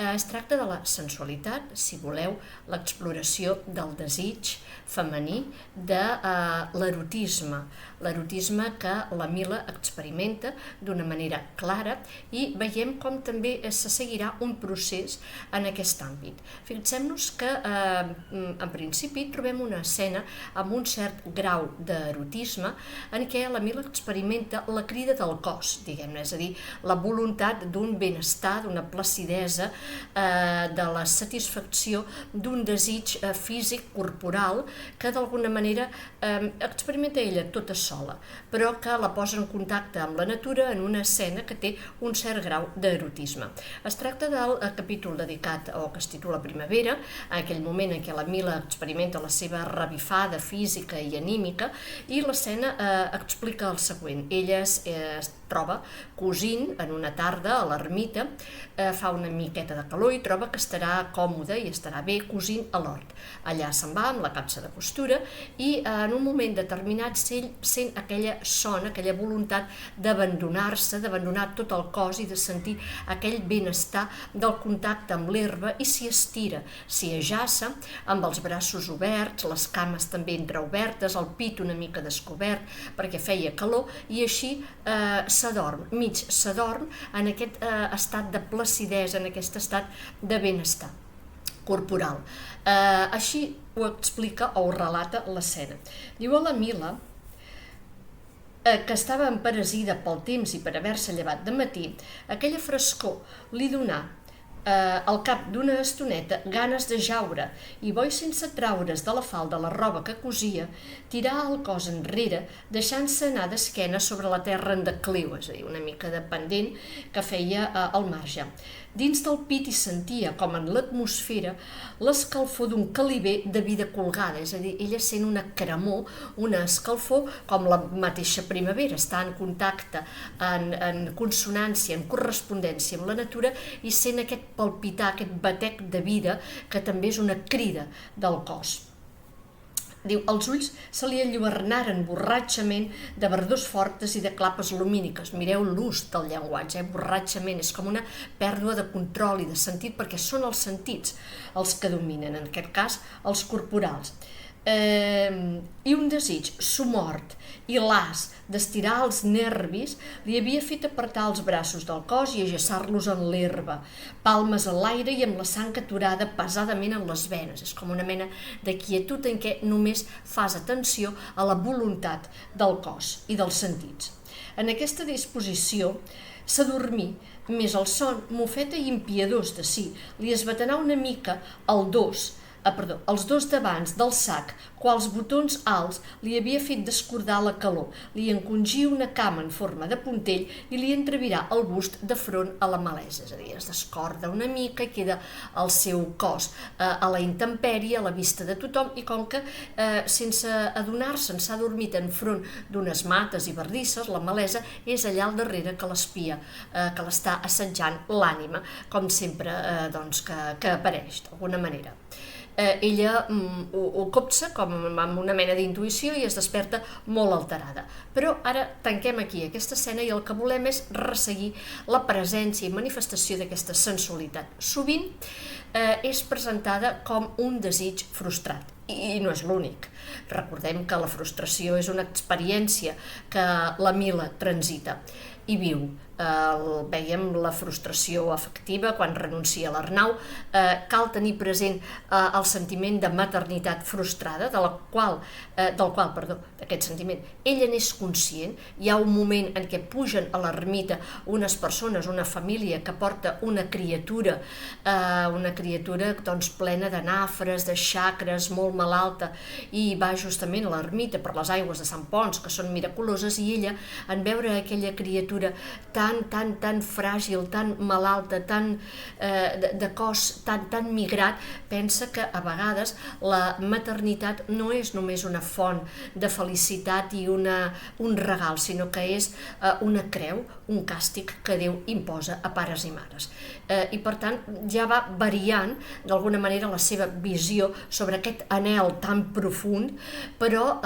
Es tracta de la sensualitat, si voleu, l'exploració del desig femení, de l'erotisme que la Mila experimenta d'una manera clara i veiem com també se seguirà un procés en aquest àmbit. Fixem-nos que en principi trobem una escena amb un cert grau d'erotisme en què la Mila experimenta la crida del cos, diguem-ne, és a dir, la voluntat d'un benestar, d'una placidesa, de la satisfacció d'un desig físic, corporal, que d'alguna manera experimenta ella tota sola, però que la posa en contacte amb la natura en una escena que té un cert grau d'erotisme. Es tracta del capítol dedicat o que es titula Primavera, en aquell moment en què la Mila experimenta la seva revifada física i anímica, i l'escena explica el següent. Ella es troba cosint en una tarda a l'ermita, fa una miqueta de calor i troba que estarà còmode i estarà bé cosint a l'hort. Allà se'n va amb la capsa de costura i en un moment determinat sent aquella son, aquella voluntat d'abandonar-se, d'abandonar tot el cos i de sentir aquell benestar del contacte amb l'herba i s'hi estira, s'hi ajaça amb els braços oberts, les cames també entreobertes, el pit una mica descobert perquè feia calor i així s'adorm en aquest estat de placidesa, en aquest estat de benestar corporal. Així ho explica o ho relata l'escena. Diu a la Mila, que estava emperesida pel temps i per haver-se llevat de matí, aquella frescor li donà al cap d'una estoneta ganes de jaure i boi sense traure's de la falda la roba que cosia, tirar el cos enrere, deixant-se anar d'esquena sobre la terra en decliu, és a dir, una mica de pendent que feia al marge. Dins del pit hi sentia, com en l'atmosfera, l'escalfor d'un caliber de vida colgada, és a dir, ella sent una cremor, una escalfor, com la mateixa primavera, està en contacte, en consonància, en correspondència amb la natura, i sent aquest palpitar, aquest batec de vida, que també és una crida del cos. Diu, els ulls se li enlluernaren borratxament de verdors fortes i de clapes lumíniques. Mireu l'ús del llenguatge, borratxament, és com una pèrdua de control i de sentit, perquè són els sentits els que dominen, en aquest cas els corporals. I un desig somort i las d'estirar els nervis li havia fet apartar els braços del cos i ajaçar-los en l'herba, palmes a l'aire i amb la sang aturada pesadament en les venes. És com una mena de quietud en què només fas atenció a la voluntat del cos i dels sentits. En aquesta disposició s'adormí, més el son, mofeta i impiedós de si, li esbatanà una mica els dos davants del sac, quals botons alts li havia fet descordar la calor, li encongia una cama en forma de puntell i li entrevirà el bust de front a la malesa, és a dir, es descorda una mica i queda el seu cos a la intempèrie, a la vista de tothom, i com que sense adonar-se'n s'ha dormit enfront d'unes mates i bardisses, la malesa és allà al darrere que l'espia, que l'està assetjant l'ànima, com sempre que apareix d'alguna manera. Ella ho copsa com amb una mena d'intuïció i es desperta molt alterada. Però ara tanquem aquí aquesta escena i el que volem és resseguir la presència i manifestació d'aquesta sensualitat. Sovint és presentada com un desig frustrat i no és l'únic. Recordem que la frustració és una experiència que la Mila transita i viu. Veiem la frustració afectiva quan renuncia a l'Arnau. Cal tenir present el sentiment de maternitat frustrada, del qual d'aquest sentiment ella n'és conscient. Hi ha un moment en què pugen a l'ermita unes persones, una família que porta una criatura plena de nafres, de xacres, molt malalta, i va justament a l'ermita per les aigües de Sant Ponç, que són miraculoses, i ella, en veure aquella criatura tan fràgil, tan malalta, tan de cos tan migrat, pensa que a vegades la maternitat no és només una font de felicitat i un regal, sinó que és una creu, un càstig que Déu imposa a pares i mares. I per tant ja va variant d'alguna manera la seva visió sobre aquest anhel tan profund, però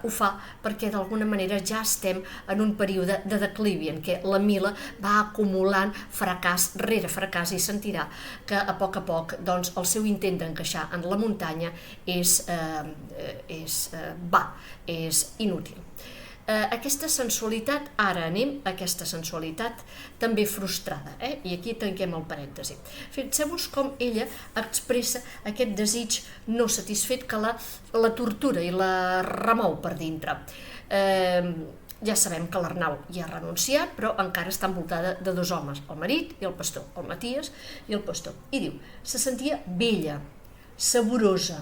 ho fa perquè d'alguna manera ja estem en un període de declivi en què la Mila va acumulant fracàs rere fracàs i sentirà que a poc el seu intent d'encaixar en la muntanya és va, és inútil. Aquesta sensualitat, ara anem a aquesta sensualitat també frustrada, i aquí tanquem el parèntesi. Fixeu-vos com ella expressa aquest desig no satisfet que la tortura i la remou per dintre. Ja sabem que l'Arnau ja ha renunciat, però encara està envoltada de dos homes, el marit i el pastor, el Maties i el pastor. I diu, se sentia bella, saborosa,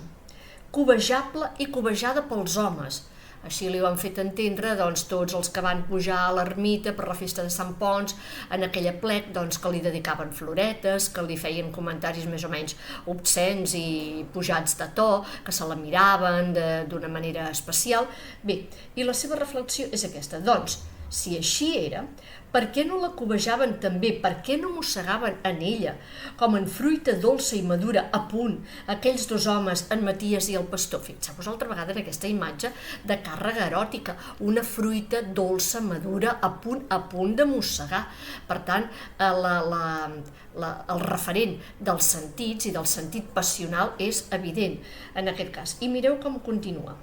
cobejable i cobejada pels homes. Així li ho han fet entendre tots els que van pujar a l'ermita per la festa de Sant Ponç, en aquella plec que li dedicaven floretes, que li feien comentaris més o menys obscens i pujats de to, que se la miraven d'una manera especial. Bé, i la seva reflexió és aquesta. Doncs, si així era, per què no la cobejaven també? Per què no mossegaven en ella, com en fruita dolça i madura, a punt, aquells dos homes, en Maties i el pastor? Fixeu-vos altra vegada en aquesta imatge de càrrega eròtica, una fruita dolça, madura, a punt de mossegar. Per tant, el referent dels sentits i del sentit passional és evident en aquest cas. I mireu com continua.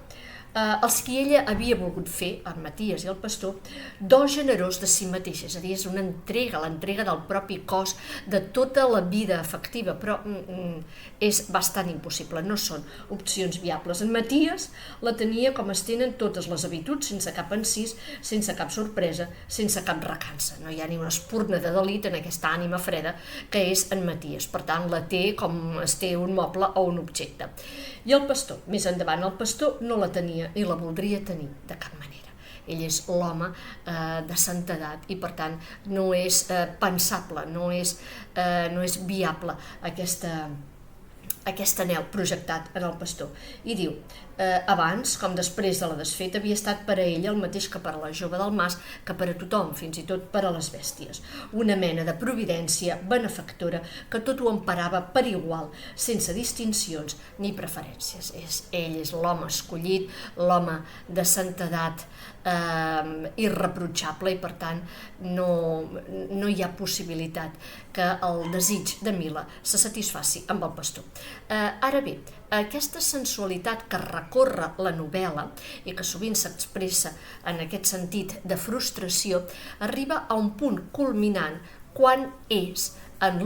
els qui ella havia volgut fer, el Maties i el pastor, do generós de si mateix, és a dir, és una entrega, l'entrega del propi cos, de tota la vida afectiva, però és bastant impossible, no són opcions viables. En Maties la tenia com es tenen totes les habituds, sense cap encís, sense cap sorpresa, sense cap recança. No hi ha ni una espurna de delit en aquesta ànima freda que és en Maties, per tant la té com es té un moble o un objecte. I el pastor, més endavant, el pastor no la tenia ni la voldria tenir de cap manera. Ell és l'home de santedat i per tant no és pensable, no és viable aquest anhel projectat en el pastor. I diu, abans, com després de la desfeta, havia estat per a ella el mateix que per a la jove del mas, que per a tothom, fins i tot per a les bèsties. Una mena de providència benefactora que tot ho emparava per igual, sense distincions ni preferències. Ell és l'home escollit, l'home de santedat irreprotxable i per tant no hi ha possibilitat que el desig de Mila se satisfaci amb el pastor. Ara bé, aquesta sensualitat que recorre la novel·la i que sovint s'expressa en aquest sentit de frustració arriba a un punt culminant quan és en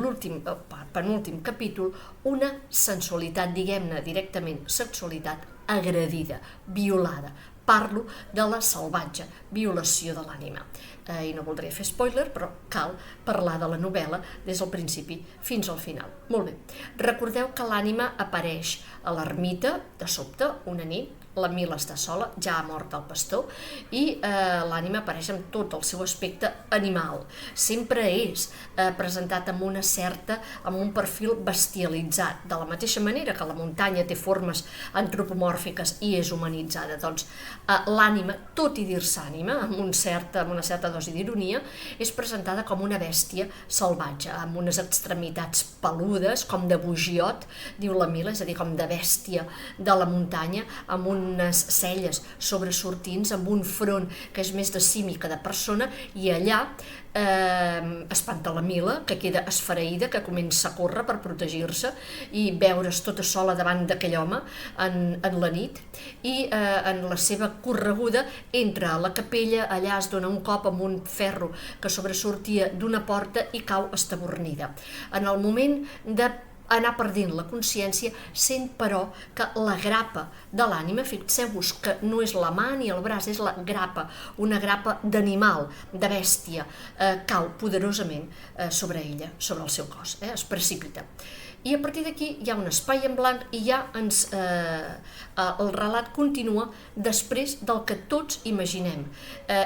penúltim capítol una sensualitat, diguem-ne directament sexualitat agredida, violada. Parlo de la salvatge violació de l'ànima. I no voldria fer spoiler, però cal parlar de la novel·la des del principi fins al final. Molt bé. Recordeu que l'ànima apareix a l'ermita de sobte, una nit, la Mila està sola, ja ha mort el pastor, i l'ànima apareix amb tot el seu aspecte animal. Sempre és presentat amb un perfil bestialitzat, de la mateixa manera que la muntanya té formes antropomòrfiques i és humanitzada. Doncs l'ànima, tot i dir-se ànima, amb una certa dosi d'ironia, és presentada com una bèstia salvatge, amb unes extremitats peludes, com de bogiot, diu la Mila, és a dir, com de bèstia de la muntanya, amb unes celles sobresortins, amb un front que és més de simi que de persona, i allà espanta la Mila, que queda esfereïda, que comença a córrer per protegir-se i veure's tota sola davant d'aquell home en la nit, i en la seva correguda entra a la capella, allà es dona un cop amb un ferro que sobresortia d'una porta i cau estabornida. En el moment d'anar perdent la consciència, sent però que la grapa de l'ànima, fixeu-vos que no és la mà ni el braç, és la grapa, una grapa d'animal, de bèstia, cau poderosament sobre ella, sobre el seu cos, es precipita. I a partir d'aquí hi ha un espai en blanc i ja el relat continua després del que tots imaginem.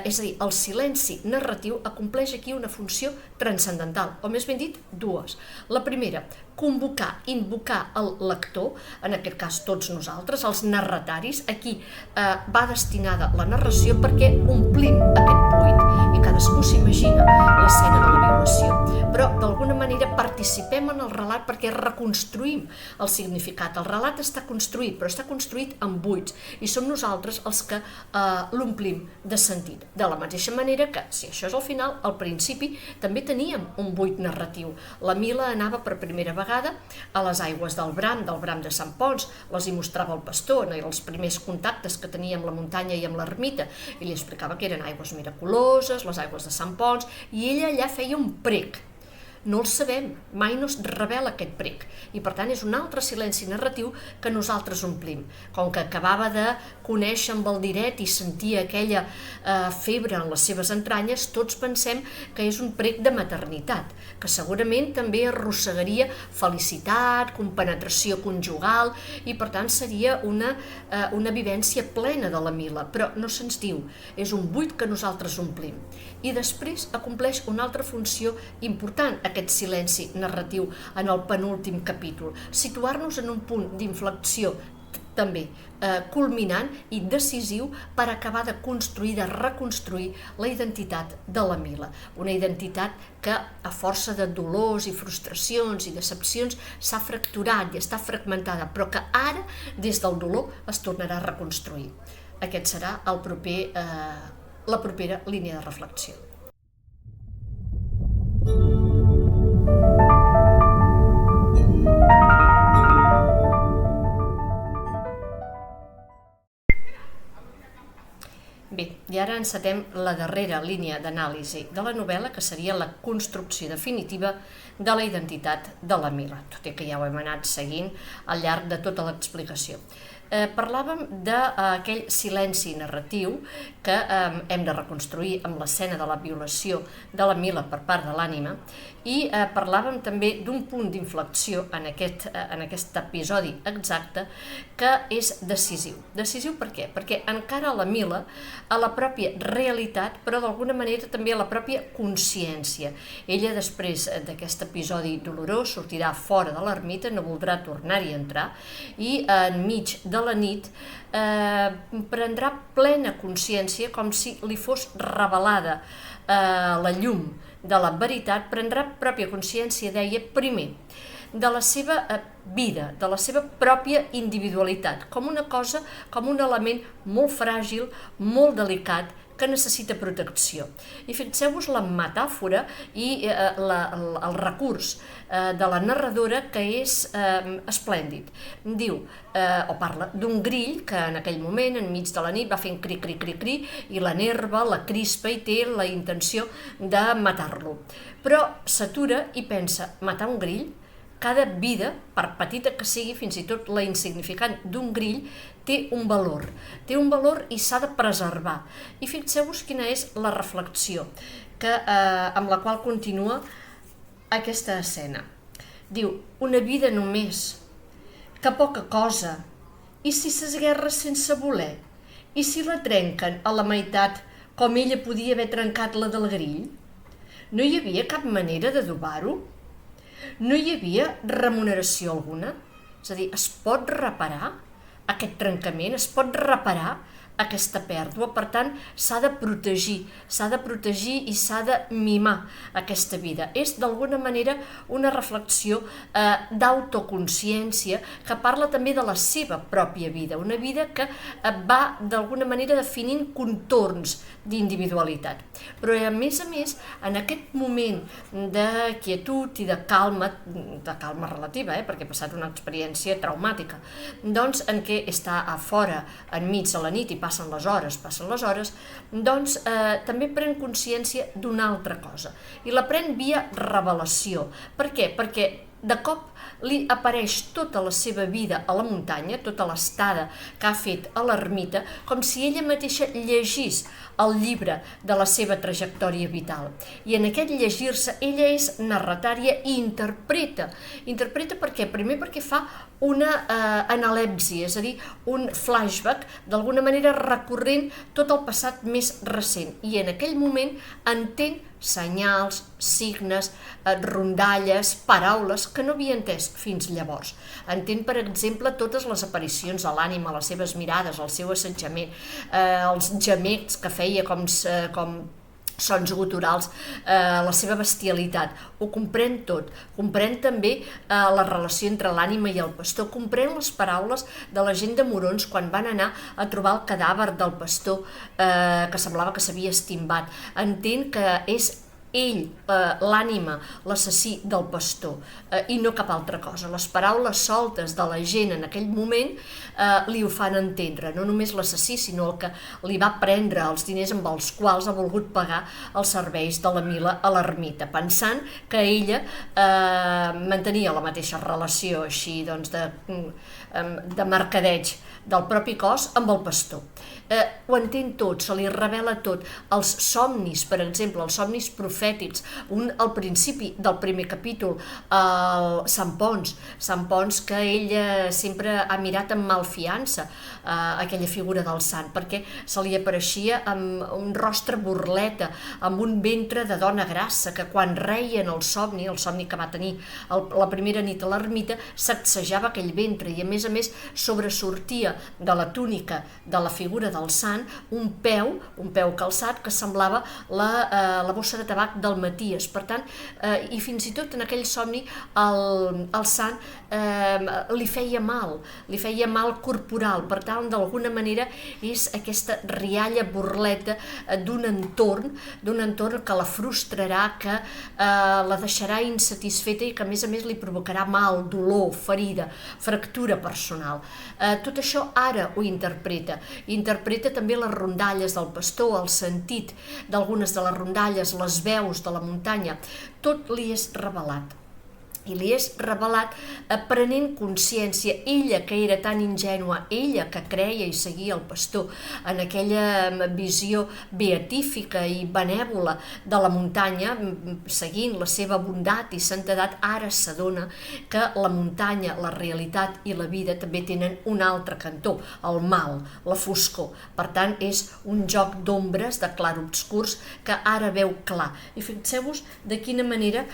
És a dir, el silenci narratiu acompleix aquí una funció transcendental, o més ben dit, dues. La primera, convocar, invocar el lector, en aquest cas tots nosaltres, els narrataris. Aquí va destinada la narració perquè omplim aquest buit i cadascú s'imagina l'escena de la violació, però d'alguna manera participem en el relat perquè reconstruïm el significat. El relat està construït, però està construït amb buits i som nosaltres els que l'omplim de sentit. De la mateixa manera que, si això és el final, al principi també teníem un buit narratiu. La Mila anava per primera vegada a les aigües del Bram de Sant Ponç, les hi mostrava el pastor, i els primers contactes que tenia amb la muntanya i amb l'ermita, i li explicava que eren aigües miraculoses, les aigües de Sant Ponç, i ella allà feia un prec. No el sabem, mai no es revela aquest prec, i per tant és un altre silenci narratiu que nosaltres omplim. Com que acabava de conèixer amb el Diret i sentia aquella febre en les seves entranyes, tots pensem que és un prec de maternitat, que segurament també arrossegaria felicitat, compenetració conjugal, i per tant seria una vivència plena de la Mila, però no se'ns diu, és un buit que nosaltres omplim. I després acompleix una altra funció important, aquest silenci narratiu en el penúltim capítol, situar-nos en un punt d'inflexió també culminant i decisiu per acabar de construir, de reconstruir la identitat de la Mila. Una identitat que a força de dolors i frustracions i decepcions s'ha fracturat i està fragmentada, però que ara, des del dolor, es tornarà a reconstruir. Aquest serà la propera línia de reflexió. Bé, i ara encetem la darrera línia d'anàlisi de la novel·la, que seria la construcció definitiva de la identitat de la Mila, tot i que ja ho hem anat seguint al llarg de tota l'explicació. Parlàvem d'aquell silenci narratiu que hem de reconstruir amb l'escena de la violació de la Mila per part de l'ànima, i parlàvem també d'un punt d'inflexió en aquest episodi exacte que és decisiu. Decisiu per què? Perquè encara la Mila a la pròpia realitat, però d'alguna manera també a la pròpia consciència. Ella, després d'aquest episodi dolorós, sortirà fora de l'ermita, no voldrà tornar-hi a entrar, i enmig de la nit prendrà plena consciència, com si li fos revelada la llum de la veritat, prendrà pròpia consciència, deia, primer, de la seva vida, de la seva pròpia individualitat, com una cosa, com un element molt fràgil, molt delicat, que necessita protecció. I fixeu-vos la metàfora i el recurs de la narradora, que és esplèndid. Diu, o parla d'un grill que en aquell moment, enmig de la nit, va fent cri, cri, cri, cri, i l'enerva, la crispa, i té la intenció de matar-lo. Però s'atura i pensa, matar un grill? Cada vida, per petita que sigui, fins i tot la insignificant d'un grill, té un valor i s'ha de preservar. I fixeu-vos quina és la reflexió amb la qual continua aquesta escena. Diu, una vida només, que poca cosa, i si s'esguerra sense voler? I si la trenquen a la meitat, com ella podia haver trencat la del grill? No hi havia cap manera d'adobar-ho? No hi havia remuneració alguna? És a dir, es pot reparar aquest trencament? Es pot reparar aquesta pèrdua? Per tant, s'ha de protegir i s'ha de mimar aquesta vida. És d'alguna manera una reflexió d'autoconsciència que parla també de la seva pròpia vida, una vida que va d'alguna manera definint contorns d'individualitat. Però a més, en aquest moment de quietud i de calma relativa, perquè ha passat una experiència traumàtica, doncs en què està a fora, enmig de la nit, i passen les hores, doncs també pren consciència d'una altra cosa, i la pren via revelació. Per què? Perquè de cop li apareix tota la seva vida a la muntanya, tota l'estada que ha fet a l'ermita, com si ella mateixa llegís el llibre de la seva trajectòria vital. I en aquest llegir-se, ella és narratària i interpreta. Interpreta per què? Primer perquè fa una analèpsia, és a dir, un flashback, d'alguna manera recorrent tot el passat més recent. I en aquell moment entén senyals, signes, rondalles, paraules que no havia entès fins llavors. Entén, per exemple, totes les aparicions a l'ànima, les seves mirades, el seu assetjament, els gemecs que feia com sons guturals, la seva bestialitat. Ho comprèn tot. Comprèn també la relació entre l'ànima i el pastor. Comprèn les paraules de la gent de Morons quan van anar a trobar el cadàver del pastor que semblava que s'havia estimbat. Entén que és ell, l'ànima, l'assassí del pastor, i no cap altra cosa. Les paraules soltes de la gent en aquell moment li ho fan entendre, no només l'assassí, sinó el que li va prendre els diners amb els quals ha volgut pagar els serveis de la Mila a l'ermita, pensant que ella mantenia la mateixa relació així, doncs, de mercadeig del propi cos amb el pastor. Ho entén tot, se li revela tot. Els somnis, per exemple, els somnis profètics, al principi del primer capítol, Sant Pons, que ell sempre ha mirat amb malfiança aquella figura del sant, perquè se li apareixia amb un rostre burleta, amb un ventre de dona grassa, que quan reia en el somni que va tenir la primera nit a l'ermita, sacsejava aquell ventre i a més sobresortia de la túnica de la figura del sant un peu calçat que semblava la bossa de tabac part del Maties. Per tant, i fins i tot en aquell somni el sant li feia mal corporal. Per tant, d'alguna manera és aquesta rialla burleta d'un entorn que la frustrarà, que la deixarà insatisfeta i que a més li provocarà mal, dolor, ferida, fractura personal. Tot això ara ho interpreta també les rondalles del pastor, el sentit d'algunes de les rondalles, les veus de la muntanya, tot li és revelat. I li és revelat prenent consciència, ella que era tan ingènua, ella que creia i seguia el pastor en aquella visió beatífica i benèvola de la muntanya, seguint la seva bondat i santedat, ara s'adona que la muntanya, la realitat i la vida també tenen un altre cantó, el mal, la foscor. Per tant, és un joc d'ombres, de clarobscurs, que ara veu clar. I fixeu-vos de quina manera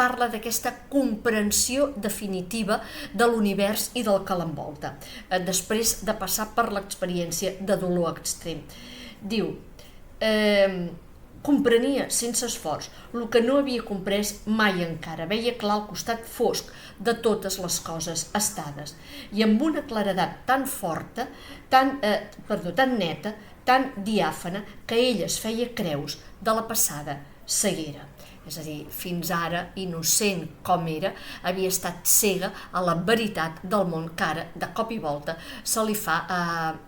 parla d'aquesta comprensió definitiva de l'univers i del que l'envolta, després de passar per l'experiència de dolor extrem. Diu, comprenia sense esforç el que no havia comprès mai encara, veia clar el costat fosc de totes les coses estades, i amb una claredat tan forta, tan neta, tan diàfana, que ella es feia creus de la passada ceguera. És a dir, fins ara, innocent com era, havia estat cega a la veritat del món que ara, de cop i volta, se li fa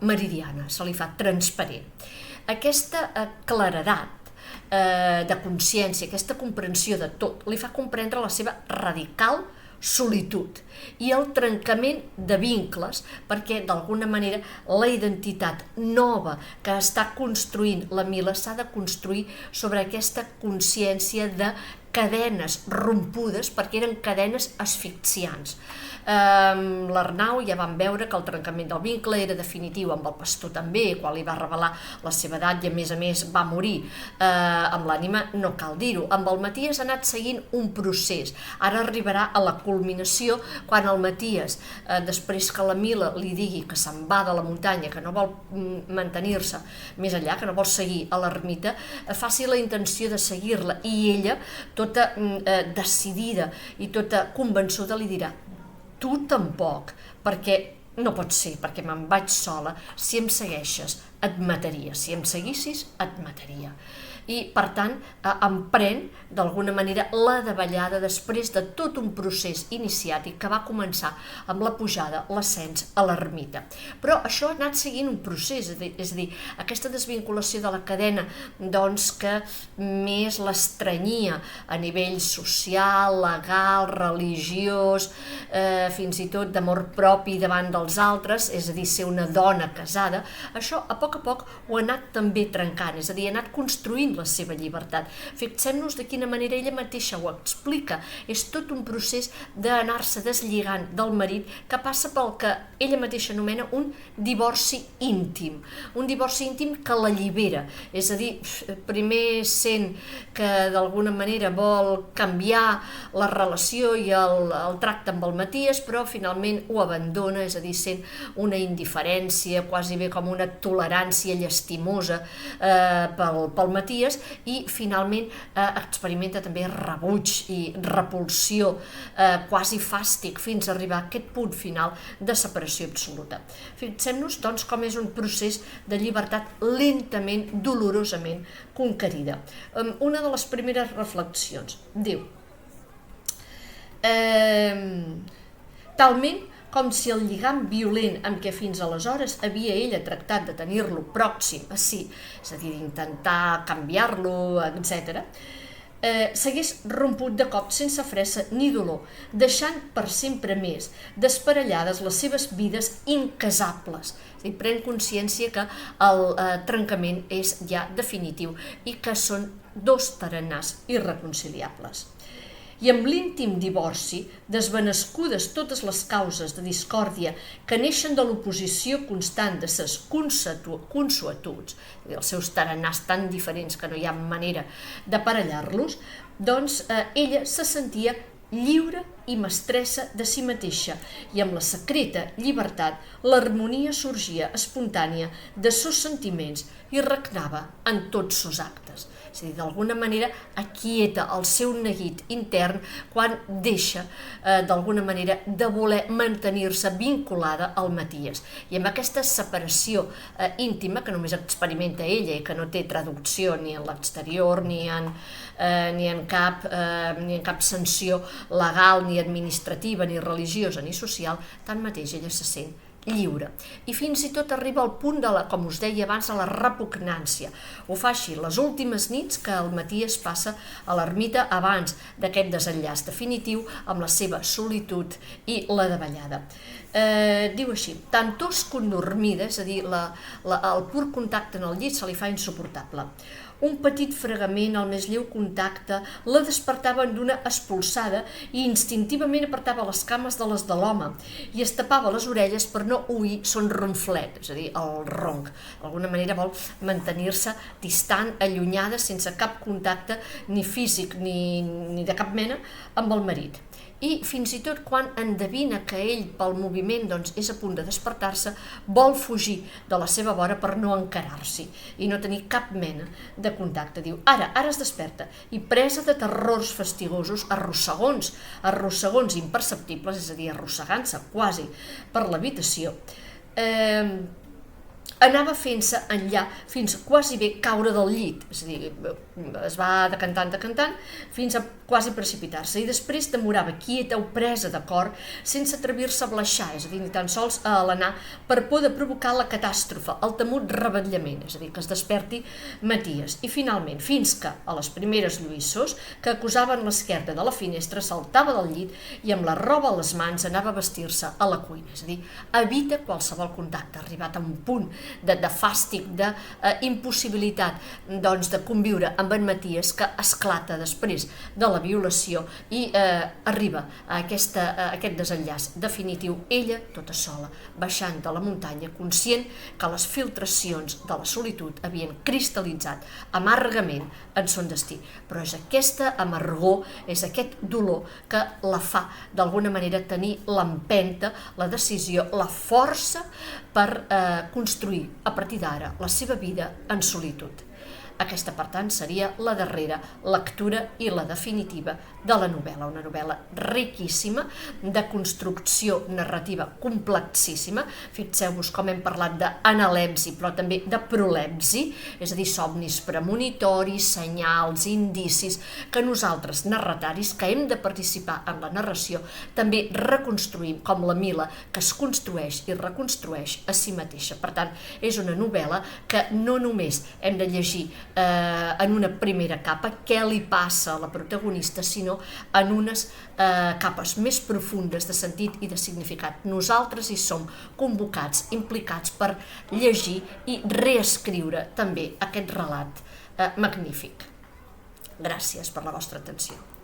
meridiana, se li fa transparent. Aquesta claredat de consciència, aquesta comprensió de tot, li fa comprendre la seva radical solitud i el trencament de vincles, perquè d'alguna manera la identitat nova que està construint la Mila s'ha de construir sobre aquesta consciència de cadenes rompudes, perquè eren cadenes asfixiants. L'Arnau ja vam veure que el trencament del vincle era definitiu, amb el pastor també, quan li va revelar la seva edat i a més va morir. Amb l'ànima no cal dir-ho. Amb el Maties ha anat seguint un procés. Ara arribarà a la culminació quan el Maties, després que la Mila li digui que se'n va de la muntanya, que no vol mantenir-se més enllà, que no vol seguir a l'ermita, faci la intenció de seguir-la, i ella, tota decidida i tota convençuda, li dirà: tu tampoc, perquè no pot ser, perquè me'n vaig sola, si em segueixes et mataria, si em seguissis et mataria. I, per tant, emprèn d'alguna manera la davallada després de tot un procés iniciàtic que va començar amb la pujada, l'ascens a l'ermita. Però això ha anat seguint un procés, és a dir, aquesta desvinculació de la cadena que més l'estranyia a nivell social, legal, religiós, fins i tot d'amor propi davant dels altres, és a dir, ser una dona casada, això a poc ho ha anat també trencant, és a dir, ha anat construint la seva llibertat. Fixem-nos de quina manera ella mateixa ho explica. És tot un procés d'anar-se deslligant del marit que passa pel que ella mateixa anomena un divorci íntim. Un divorci íntim que l'allibera. És a dir, primer sent que d'alguna manera vol canviar la relació i el tracte amb el Maties, però finalment ho abandona, és a dir, sent una indiferència, quasi bé com una tolerància llastimosa pel Maties, i finalment experimenta també rebuig i repulsió, quasi fàstic, fins a arribar a aquest punt final de separació absoluta. Fixem-nos, doncs, com és un procés de llibertat lentament, dolorosament conquerida. Una de les primeres reflexions diu: talment com si el lligam violent amb què fins aleshores havia ella tractat de tenir-lo pròxim a si, és a dir, d'intentar canviar-lo, etc., s'hagués romput de cop sense fressa ni dolor, deixant per sempre més desparellades les seves vides incasables. És a dir, pren consciència que el trencament és ja definitiu i que són dos taranars irreconciliables. I amb l'íntim divorci, desvanescudes totes les causes de discòrdia que neixen de l'oposició constant de ses consuetuds, els seus taranars tan diferents que no hi ha manera d'aparellar-los, doncs ella se sentia lliure i mestressa de si mateixa, i amb la secreta llibertat l'harmonia sorgia espontània de sos sentiments i regnava en tots sos actes. És a dir, d'alguna manera aquieta el seu neguit intern quan deixa d'alguna manera de voler mantenir-se vinculada al Maties. I amb aquesta separació íntima que només experimenta ella i que no té traducció ni en l'exterior ni en cap sanció legal, ni administrativa, ni religiosa, ni social, tanmateix ella se sent lliure. I fins i tot arriba al punt de com us deia abans, a la repugnància. Ho fa així les últimes nits que el Maties passa a l'ermita abans d'aquest desenllaç definitiu amb la seva solitud i la davallada. Diu així: tant tos com dormida, és a dir, el pur contacte en el llit se li fa insuportable. Un petit fregament al més lleu contacte la despertava d'una espolsada i instintivament apartava les cames de les de l'home i es tapava les orelles per no oir son ronflet, és a dir, el ronc. D'alguna manera vol mantenir-se distant, allunyada, sense cap contacte ni físic ni de cap mena amb el marit. I fins i tot quan endevina que ell pel moviment és a punt de despertar-se, vol fugir de la seva vora per no encarar-s'hi i no tenir cap mena de contacte. Diu, ara es desperta i presa de terrors fastigosos, arrossegons imperceptibles, és a dir, arrossegant-se quasi per l'habitació, anava fent-se enllà fins a quasi bé caure del llit, és a dir, es va decantant, fins a quasi precipitar-se, i després demorava quieta o presa de cor, sense atrevir-se a blaixar, és a dir, ni tan sols a alenar, per por de provocar la catàstrofe, el temut revetllament, és a dir, que es desperti Maties. I finalment, fins que, a les primeres lluïssors que acusaven l'esquerda de la finestra, saltava del llit i amb la roba a les mans anava a vestir-se a la cuina, és a dir, evita qualsevol contacte, arribat a un punt de fàstic, d'impossibilitat de conviure amb en Maties, que esclata després de la violació i arriba a aquest desenllaç definitiu, ella tota sola, baixant de la muntanya, conscient que les filtracions de la solitud havien cristal·litzat amargament en son destí. Però és aquesta amargor, és aquest dolor que la fa d'alguna manera tenir l'empenta, la decisió, la força per construir a partir d'ara la seva vida en solitud. Aquesta, per tant, seria la darrera lectura i la definitiva de la novel·la, una novel·la riquíssima, de construcció narrativa complexíssima. Fixeu-vos com hem parlat d'analepsi, però també de prolepsi, és a dir, somnis premonitoris, senyals, indicis, que nosaltres, narrataris, que hem de participar en la narració, també reconstruïm com la Mila, que es construeix i reconstrueix a si mateixa. Per tant, és una novel·la que no només hem de llegir en una primera capa què li passa a la protagonista, sinó en unes capes més profundes de sentit i de significat. Nosaltres hi som convocats, implicats per llegir i reescriure també aquest relat magnífic. Gràcies per la vostra atenció.